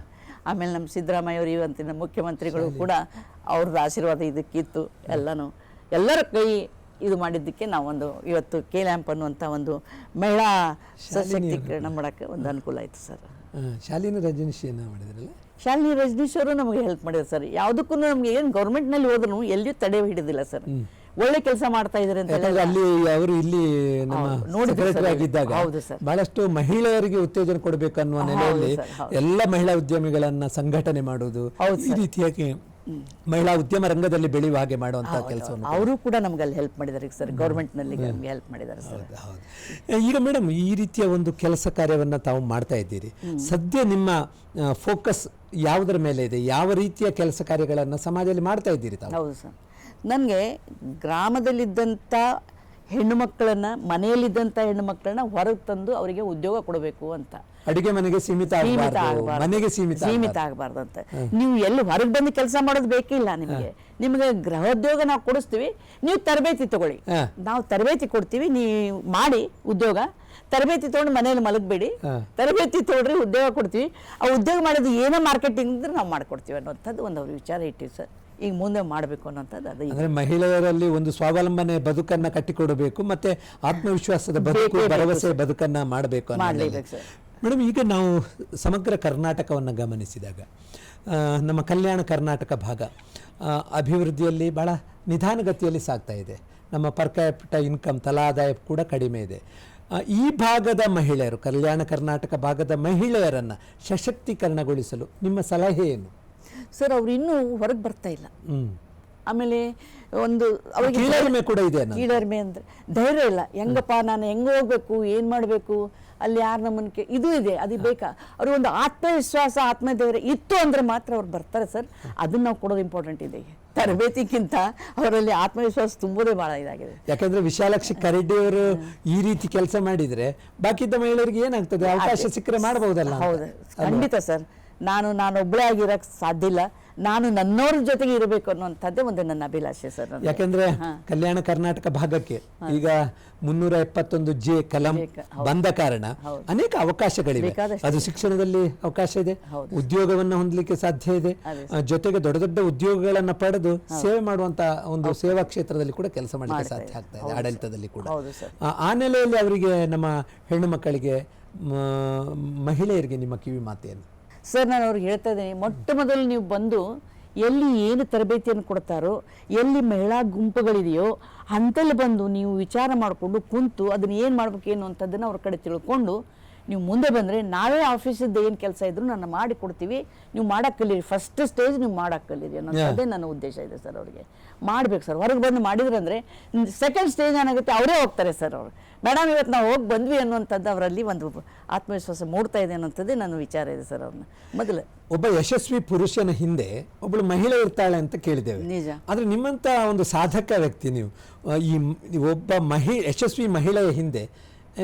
ಆಮೇಲೆ ನಮ್ಮ ಸಿದ್ದರಾಮಯ್ಯ ಅವರು ಇವತ್ತಿನ ಮುಖ್ಯಮಂತ್ರಿಗಳು ಕೂಡ ಅವ್ರದ್ದು ಆಶೀರ್ವಾದ ಇದಕ್ಕಿತ್ತು. ಎಲ್ಲರ ಕೈ ಇದು ಮಾಡಿದ್ದಕ್ಕೆ ನಾವೊಂದು ಇವತ್ತು KLAMP ಅನ್ನುವಂಥ ಒಂದು ಮಹಿಳಾ ಸಶಕ್ತೀಕರಣ ಮಾಡೋಕ್ಕೆ ಒಂದು ಅನುಕೂಲ ಆಯಿತು ಸರ್. ಶಾಲಿನಿ ರಜನೀಶ್ ಮಾಡಿದ್ರಲ್ಲ? ಶಾಲಿನಿ ರಜನೀಶ್ ಅವರು ನಮಗೆ ಹೆಲ್ಪ್ ಮಾಡಿದ್ರು ಸರ್. ಯಾವುದಕ್ಕೂ ನಮಗೆ ಏನು ಗೌರ್ಮೆಂಟ್ನಲ್ಲಿ ಹೋದ್ರೂ ಎಲ್ಲಿಯೂ ತಡೆ ಹಿಡಿದಿಲ್ಲ ಸರ್. ಒಳ್ಳೆ ಕೆಲಸ ಮಾಡ್ತಾ ಇದ್ದಾರೆ ಅಂತ ಯಾಕಂದ್ರೆ ಅಲ್ಲಿ ಅವರು ಇಲ್ಲಿ ನಮ್ಮ ಸೆಕ್ರೆಟರಿ ಆಗಿದ್ದಾಗ ಬಹಳಷ್ಟು ಮಹಿಳೆಯರಿಗೆ ಉತ್ತೇಜನ ಕೊಡಬೇಕು ಅನ್ನುವ ನೆಲೆಯಲ್ಲಿ ಎಲ್ಲ ಮಹಿಳಾ ಉದ್ಯಮಿಗಳನ್ನ ಸಂಘಟನೆ ಮಾಡುವುದು, ಈ ರೀತಿಯಾಗಿ ಮಹಿಳಾ ಉದ್ಯಮ ರಂಗದಲ್ಲಿ ಬೆಳೆಯುವ ಹಾಗೆ ಮಾಡುವಂತಹ ಕೆಲಸವನ್ನು ಅವರು ಕೂಡ ನಮ್ಗೆ ಅಲ್ಲಿ ಹೆಲ್ಪ್ ಮಾಡಿದ್ದಾರೆ ಸರ್, ಗೌರ್ಮೆಂಟ್ ನಲ್ಲಿ ನಮ್ಗೆ ಹೆಲ್ಪ್ ಮಾಡಿದ್ದಾರೆ ಸರ್. ಈಗ ಮೇಡಮ್, ಈ ರೀತಿಯ ಒಂದು ಕೆಲಸ ಕಾರ್ಯವನ್ನ ತಾವು ಮಾಡ್ತಾ ಇದ್ದೀರಿ. ಸದ್ಯ ನಿಮ್ಮ ಫೋಕಸ್ ಯಾವುದರ ಮೇಲೆ ಇದೆ? ಯಾವ ರೀತಿಯ ಕೆಲಸ ಕಾರ್ಯಗಳನ್ನು ಸಮಾಜದಲ್ಲಿ ಮಾಡ್ತಾ ಇದ್ದೀರಿ ತಾವು? ಹೌದು ಸರ್, ನನಗೆ ಗ್ರಾಮದಲ್ಲಿದ್ದಂಥ ಹೆಣ್ಣು ಮಕ್ಕಳನ್ನ, ಮನೆಯಲ್ಲಿದ್ದಂಥ ಹೆಣ್ಣು ಮಕ್ಕಳನ್ನ ಹೊರಗೆ ತಂದು ಅವರಿಗೆ ಉದ್ಯೋಗ ಕೊಡಬೇಕು ಅಂತ. ಅಡಿಗೆ ಮನೆಗೆ ಸೀಮಿತ ಮನೆಗೆ ಸೀಮಿತ ಆಗಬಾರ್ದು ಅಂತ. ನೀವು ಎಲ್ಲಿ ಹೊರಗೆ ಬಂದು ಕೆಲಸ ಮಾಡೋದು ಬೇಕಿಲ್ಲ ನಿಮಗೆ ಗೃಹೋದ್ಯೋಗ ನಾವು ಕೊಡಿಸ್ತೀವಿ, ನೀವು ತರಬೇತಿ ತಗೊಳ್ಳಿ, ನಾವು ತರಬೇತಿ ಕೊಡ್ತೀವಿ, ನೀವು ಮಾಡಿ ಉದ್ಯೋಗ. ತರಬೇತಿ ತಗೊಂಡು ಮನೇಲಿ ಮಲಗಬೇಡಿ, ತರಬೇತಿ ತಗೊಳ್ರಿ, ಉದ್ಯೋಗ ಕೊಡ್ತೀವಿ. ಆ ಉದ್ಯೋಗ ಮಾಡೋದು ಏನೋ ಮಾರ್ಕೆಟಿಂಗ್ ಇದ್ರೆ ನಾವು ಮಾಡ್ಕೊಡ್ತೀವಿ ಅನ್ನೋಂಥದ್ದು ಒಂದು ಅವ್ರ ವಿಚಾರ ಇಟ್ಟಿವಿ ಸರ್. ಈಗ ಮುಂದೆ ಮಾಡಬೇಕು ಅನ್ನೋಂಥದ್ದು ಅದು. ಅಂದ್ರೆ ಮಹಿಳೆಯರಲ್ಲಿ ಒಂದು ಸ್ವಾವಲಂಬನೆ ಬದುಕನ್ನ ಕಟ್ಟಿಕೊಡಬೇಕು, ಮತ್ತೆ ಆತ್ಮವಿಶ್ವಾಸದ ಬದುಕು, ಭರವಸೆ ಬದುಕನ್ನ ಮಾಡಬೇಕು. ಮೇಡಮ್, ಈಗ ನಾವು ಸಮಗ್ರ ಕರ್ನಾಟಕವನ್ನು ಗಮನಿಸಿದಾಗ ನಮ್ಮ ಕಲ್ಯಾಣ ಕರ್ನಾಟಕ ಭಾಗ ಅಭಿವೃದ್ಧಿಯಲ್ಲಿ ಬಹಳ ನಿಧಾನಗತಿಯಲ್ಲಿ ಸಾಗ್ತಾ ಇದೆ. ನಮ್ಮ ಪರ್ ಕ್ಯಾಪಿಟ ಇನ್ಕಮ್, ತಲಾದಾಯ ಕೂಡ ಕಡಿಮೆ ಇದೆ. ಈ ಭಾಗದ ಮಹಿಳೆಯರು, ಕಲ್ಯಾಣ ಕರ್ನಾಟಕ ಭಾಗದ ಮಹಿಳೆಯರನ್ನು ಸಶಕ್ತೀಕರಣಗೊಳಿಸಲು ನಿಮ್ಮ ಸಲಹೆ ಏನು? ಸರ್, ಅವ್ರು ಇನ್ನೂ ಹೊರಗೆ ಬರ್ತಾ ಇಲ್ಲ. ಆಮೇಲೆ ಒಂದು ಅವ್ರಿಗೆ ಕೀಳರಿಮೆ ಕೂಡ ಇದೆ. ಕೀಳರಿಮೆ ಅಂದರೆ ಧೈರ್ಯ ಇಲ್ಲ. ಹೆಂಗಪ್ಪ ನಾನು ಹೆಂಗೆ ಹೋಗ್ಬೇಕು, ಏನು ಮಾಡಬೇಕು, ಅಲ್ಲಿ ಯಾರು ನಮ್ಮನ್ನ ಇದು ಇದೆ, ಅದು ಬೇಕಾ? ಅವ್ರಿಗೆ ಒಂದು ಆತ್ಮವಿಶ್ವಾಸ, ಆತ್ಮಧೈರ್ಯ ಇತ್ತು ಅಂದರೆ ಮಾತ್ರ ಅವ್ರು ಬರ್ತಾರೆ ಸರ್. ಅದನ್ನ ನಾವು ಕೊಡೋದು ಇಂಪಾರ್ಟೆಂಟ್ ಇದೆ. ತರಬೇತಿಗಿಂತ ಅವರಲ್ಲಿ ಆತ್ಮವಿಶ್ವಾಸ ತುಂಬುವುದೇ ಬಹಳ ಇದಾಗಿದೆ. ಯಾಕಂದ್ರೆ ವಿಶಾಲಾಕ್ಷಿ ಕರಡಿ ಅವರು ಈ ರೀತಿ ಕೆಲಸ ಮಾಡಿದ್ರೆ ಬಾಕಿದ್ದ ಮಹಿಳೆಯರಿಗೆ ಏನಾಗ್ತದೆ? ಅವಕಾಶ ಸಿಕ್ಕರೆ ಮಾಡಬಹುದಲ್ಲ? ಹೌದು, ಖಂಡಿತ ಸರ್. ನಾನೊಬ್ಬಳೇ ಆಗಿರಕ್ಕೆ ಸಾಧ್ಯ ಇಲ್ಲ, ನಾನು ನನ್ನವ್ರ ಜೊತೆಗೆ ಇರಬೇಕು ಅನ್ನುವಂಥದ್ದೇ ಒಂದು ನನ್ನ ಅಭಿಲಾಷೆ ಸರ್. ಯಾಕೆಂದ್ರೆ ಕಲ್ಯಾಣ ಕರ್ನಾಟಕ ಭಾಗಕ್ಕೆ ಈಗ 371J ಕಲಂ ಬಂದ ಕಾರಣ ಅನೇಕ ಅವಕಾಶಗಳಿವೆ. ಅದು ಶಿಕ್ಷಣದಲ್ಲಿ ಅವಕಾಶ ಇದೆ, ಉದ್ಯೋಗವನ್ನ ಹೊಂದಲಿಕ್ಕೆ ಸಾಧ್ಯ ಇದೆ, ಜೊತೆಗೆ ದೊಡ್ಡ ದೊಡ್ಡ ಉದ್ಯೋಗಗಳನ್ನ ಪಡೆದು ಸೇವೆ ಮಾಡುವಂತ ಒಂದು ಸೇವಾ ಕ್ಷೇತ್ರದಲ್ಲಿ ಕೂಡ ಕೆಲಸ ಮಾಡಲಿಕ್ಕೆ ಸಾಧ್ಯ ಆಗ್ತಾ ಇದೆ, ಆಡಳಿತದಲ್ಲಿ ಕೂಡ. ಆ ನೆಲೆಯಲ್ಲಿ ಅವರಿಗೆ, ನಮ್ಮ ಹೆಣ್ಣು ಮಕ್ಕಳಿಗೆ, ಮಹಿಳೆಯರಿಗೆ ನಿಮ್ಮ ಕಿವಿ ಮಾತೇನು? ಸರ್, ನಾನು ಅವ್ರಿಗೆ ಹೇಳ್ತಾ ಇದ್ದೀನಿ, ಮೊಟ್ಟ ಮೊದಲು ನೀವು ಬಂದು ಎಲ್ಲಿ ಏನು ತರಬೇತಿಯನ್ನು ಕೊಡ್ತಾರೋ, ಎಲ್ಲಿ ಮಹಿಳಾ ಗುಂಪುಗಳಿದೆಯೋ ಅಂತಲ್ಲಿ ಬಂದು ನೀವು ವಿಚಾರ ಮಾಡಿಕೊಂಡು ಕುಂತು ಅದನ್ನು ಏನು ಮಾಡ್ಬೇಕೇನು ಅಂತದನ್ನು ಅವ್ರ ಕಡೆ ತಿಳ್ಕೊಂಡು ನೀವು ಮುಂದೆ ಬಂದರೆ ನಾವೇ ಆಫೀಸಿದ್ದು ಏನು ಕೆಲಸ ಇದ್ರೂ ನಾನು ಮಾಡಿ ಕೊಡ್ತೀವಿ, ನೀವು ಮಾಡಕ್ಕೆ ಕಲೀರಿ. ಫಸ್ಟ್ ಸ್ಟೇಜ್ ನೀವು ಮಾಡಕ್ಕೆ ಕಲೀರಿ ಅನ್ನೋದೇ ನನ್ನ ಉದ್ದೇಶ ಇದೆ ಸರ್. ಅವ್ರಿಗೆ ಮಾಡ್ಬೇಕು ಸರ್. ಹೊರಗೆ ಬಂದು ಮಾಡಿದ್ರಂದ್ರೆ ಸೆಕೆಂಡ್ ಸ್ಟೇಜ್ ಏನಾಗುತ್ತೆ, ಅವರೇ ಹೋಗ್ತಾರೆ ಸರ್. ಅವರು ಮೇಡಮ್ ಇವತ್ತು ನಾವು ಹೋಗಿ ಬಂದ್ವಿ ಅನ್ನುವಂಥದ್ದು ಅವರಲ್ಲಿ ಒಂದು ಆತ್ಮವಿಶ್ವಾಸ ಮೂಡ್ತಾ ಇದೆ ಅನ್ನೋಂಥದ್ದೇ ನನ್ನ ವಿಚಾರ ಇದೆ ಸರ್. ಅವ್ರನ್ನ ಮೊದಲು ಒಬ್ಬ ಯಶಸ್ವಿ ಪುರುಷನ ಹಿಂದೆ ಒಬ್ಬಳು ಮಹಿಳೆ ಇರ್ತಾಳೆ ಅಂತ ಕೇಳಿದ್ದೇವೆ. ನಿಜ. ಆದರೆ ನಿಮ್ಮಂಥ ಒಂದು ಸಾಧಕ ವ್ಯಕ್ತಿ ನೀವು, ಈ ಒಬ್ಬ ಯಶಸ್ವಿ ಮಹಿಳೆಯ ಹಿಂದೆ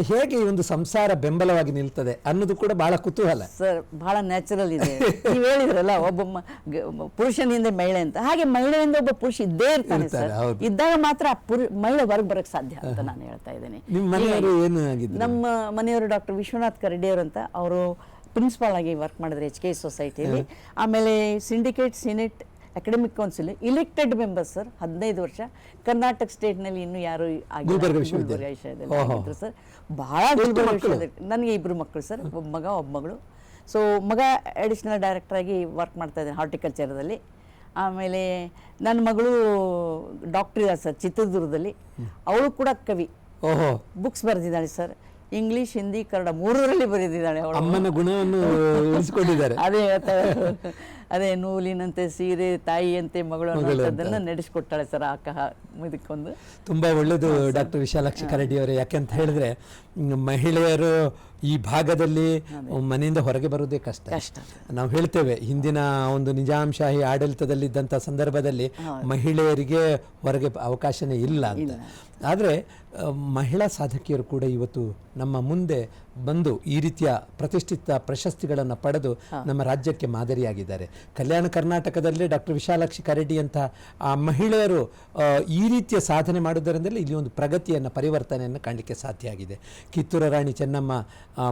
ಹೇಗೆ ಈ ಒಂದು ಸಂಸಾರ ಬೆಂಬಲವಾಗಿ ನಿಲ್ತದೆ ಅನ್ನೋದು ಕೂಡ ಬಹಳ ಕುತೂಹಲ ಸರ್. ಬಹಳ ನ್ಯಾಚುರಲ್ ಇದೆ. ನೀವು ಹೇಳಿದ್ರಲ್ಲ ಒಬ್ಬ ಪುರುಷನ ಹಿಂದೆ ಮಹಿಳೆ ಅಂತ, ಹಾಗೆ ಮಹಿಳೆಯಿಂದ ಒಬ್ಬ ಪುರುಷ ಇದ್ದೇ ಇರ್ತಾನೆ ಸರ್. ಇದ್ದಾಗ ಮಾತ್ರ ಮಹಿಳೆ ಹೊರಗೆ ಬರಕ್ ಸಾಧ್ಯ ಅಂತ ನಾನು ಹೇಳ್ತಾ ಇದ್ದೀನಿ. ನಮ್ಮ ಮನೆಯವರು ಡಾಕ್ಟರ್ ವಿಶ್ವನಾಥ್ ಕರಡಿಯವರು ಅಂತ, ಅವರು ಪ್ರಿನ್ಸಿಪಾಲ್ ಆಗಿ ವರ್ಕ್ ಮಾಡಿದ್ರು HK ಸೊಸೈಟಿಯಲ್ಲಿ. ಆಮೇಲೆ syndicate, senate, academic council elected member sir. 15 ವರ್ಷ ಕರ್ನಾಟಕ ಸ್ಟೇಟ್ನಲ್ಲಿ ಇನ್ನೂ ಯಾರು ಆಗಿದ್ರು ಸರ್. ಬಹಳ ನನಗೆ 2 ಮಕ್ಕಳು ಸರ್, ಒಬ್ಬ ಮಗ ಒಬ್ಬ ಮಗಳು. ಸೊ ಮಗ ಅಡಿಷನಲ್ ಡೈರೆಕ್ಟರ್ ಆಗಿ ವರ್ಕ್ ಮಾಡ್ತಾ ಇದ್ದಾನೆ ಹಾರ್ಟಿಕಲ್ಚರದಲ್ಲಿ. ಆಮೇಲೆ ನನ್ನ ಮಗಳು ಡಾಕ್ಟರ್ ಇದ್ದಾರೆ ಸರ್ ಚಿತ್ರದುರ್ಗದಲ್ಲಿ. ಅವಳು ಕೂಡ ಕವಿ, ಬುಕ್ಸ್ ಬರೆದಿದ್ದಾಳೆ ಸರ್. ಇಂಗ್ಲಿಷ್, ಹಿಂದಿ, ಕನ್ನಡ 3ರಲ್ಲಿ ಬರೆದಿದ್ದಾಳೆ. ಅಮ್ಮನ ಗುಣವನ್ನು ಉಳಿಸಿಕೊಂಡಿದ್ದಾರೆ. ಅದೇ ನೂಲಿನಂತೆ ಸೀರೆ, ತಾಯಿಯಂತೆ ಮಗಳು ಅನ್ನೋದನ್ನ ನಡೆಸಿಕೊಟ್ಟಾಳೆ ಸರ್. ಇದಕ್ಕೊಂದು ತುಂಬಾ ಒಳ್ಳೇದು ಡಾಕ್ಟರ್ ವಿಶಾಲಾಕ್ಷಿ ಕರಡಿ ಅವರೇ. ಯಾಕೆಂತ ಹೇಳಿದ್ರೆ ಮಹಿಳೆಯರು ಈ ಭಾಗದಲ್ಲಿ ಮನೆಯಿಂದ ಹೊರಗೆ ಬರುವುದೇ ಕಷ್ಟ. ನಾವು ಹೇಳ್ತೇವೆ, ಹಿಂದಿನ ಒಂದು ನಿಜಾಂಶಾಹಿ ಆಡಳಿತದಲ್ಲಿದ್ದಂಥ ಸಂದರ್ಭದಲ್ಲಿ ಮಹಿಳೆಯರಿಗೆ ಹೊರಗೆ ಅವಕಾಶನೇ ಇಲ್ಲ ಅಂತ. ಆದರೆ ಮಹಿಳಾ ಸಾಧಕಿಯರು ಕೂಡ ಇವತ್ತು ನಮ್ಮ ಮುಂದೆ ಬಂದು ಈ ರೀತಿಯ ಪ್ರತಿಷ್ಠಿತ ಪ್ರಶಸ್ತಿಗಳನ್ನು ಪಡೆದು ನಮ್ಮ ರಾಜ್ಯಕ್ಕೆ ಮಾದರಿಯಾಗಿದ್ದಾರೆ. ಕಲ್ಯಾಣ ಕರ್ನಾಟಕದಲ್ಲಿ ಡಾಕ್ಟರ್ ವಿಶಾಲಾಕ್ಷಿ ಕರಡಿ ಅಂತ ಆ ಮಹಿಳೆಯರು ಈ ರೀತಿಯ ಸಾಧನೆ ಮಾಡುವುದರಿಂದಲೇ ಇಲ್ಲಿ ಒಂದು ಪ್ರಗತಿಯನ್ನು, ಪರಿವರ್ತನೆಯನ್ನು ಕಾಣಲಿಕ್ಕೆ ಸಾಧ್ಯ ಆಗಿದೆ. ಕಿತ್ತೂರು ರಾಣಿ ಚೆನ್ನಮ್ಮ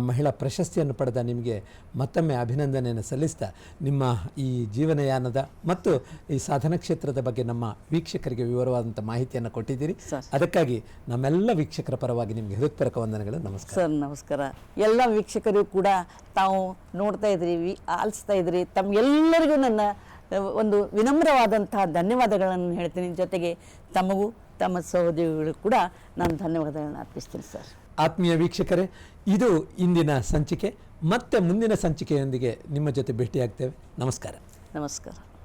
ಮಹಿಳಾ ಪ್ರಶಸ್ತಿಯನ್ನು ಪಡೆದ ನಿಮಗೆ ಮತ್ತೊಮ್ಮೆ ಅಭಿನಂದನೆಯನ್ನು ಸಲ್ಲಿಸ್ತಾ, ನಿಮ್ಮ ಈ ಜೀವನಯಾನದ ಮತ್ತು ಈ ಸಾಧನಾ ಕ್ಷೇತ್ರದ ಬಗ್ಗೆ ನಮ್ಮ ವೀಕ್ಷಕರಿಗೆ ವಿವರವಾದಂಥ ಮಾಹಿತಿಯನ್ನು ಕೊಟ್ಟಿದ್ದೀರಿ. ಅದಕ್ಕಾಗಿ ನಮ್ಮೆಲ್ಲ ವೀಕ್ಷಕರ ಪರವಾಗಿ ನಿಮಗೆ ಹೃತ್ಪೂರ್ವಕ ವಂದನೆಗಳು. ನಮಸ್ಕಾರ ಸರ್. ನಮಸ್ಕಾರ. ಎಲ್ಲ ವೀಕ್ಷಕರು ಕೂಡ ತಾವು ನೋಡ್ತಾ ಇದ್ರಿ, ಆಲಿಸ್ತಾ ಇದ್ರಿ, ತಮ್ಗೆಲ್ಲರಿಗೂ ನನ್ನ ಒಂದು ವಿನಮ್ರವಾದಂತಹ ಧನ್ಯವಾದಗಳನ್ನು ಹೇಳ್ತೀನಿ. ಜೊತೆಗೆ ತಮಗೂ ತಮ್ಮ ಸಹೋದ್ಯೋಗಿಗಳು ಕೂಡ ನಾನು ಧನ್ಯವಾದಗಳನ್ನು ಅರ್ಪಿಸ್ತೀನಿ ಸರ್. ಆತ್ಮೀಯ ವೀಕ್ಷಕರೇ, ಇದು ಇಂದಿನ ಸಂಚಿಕೆ. ಮತ್ತೆ ಮುಂದಿನ ಸಂಚಿಕೆಯೊಂದಿಗೆ ನಿಮ್ಮ ಜೊತೆ ಭೇಟಿಯಾಗ್ತೇವೆ. ನಮಸ್ಕಾರ. ನಮಸ್ಕಾರ.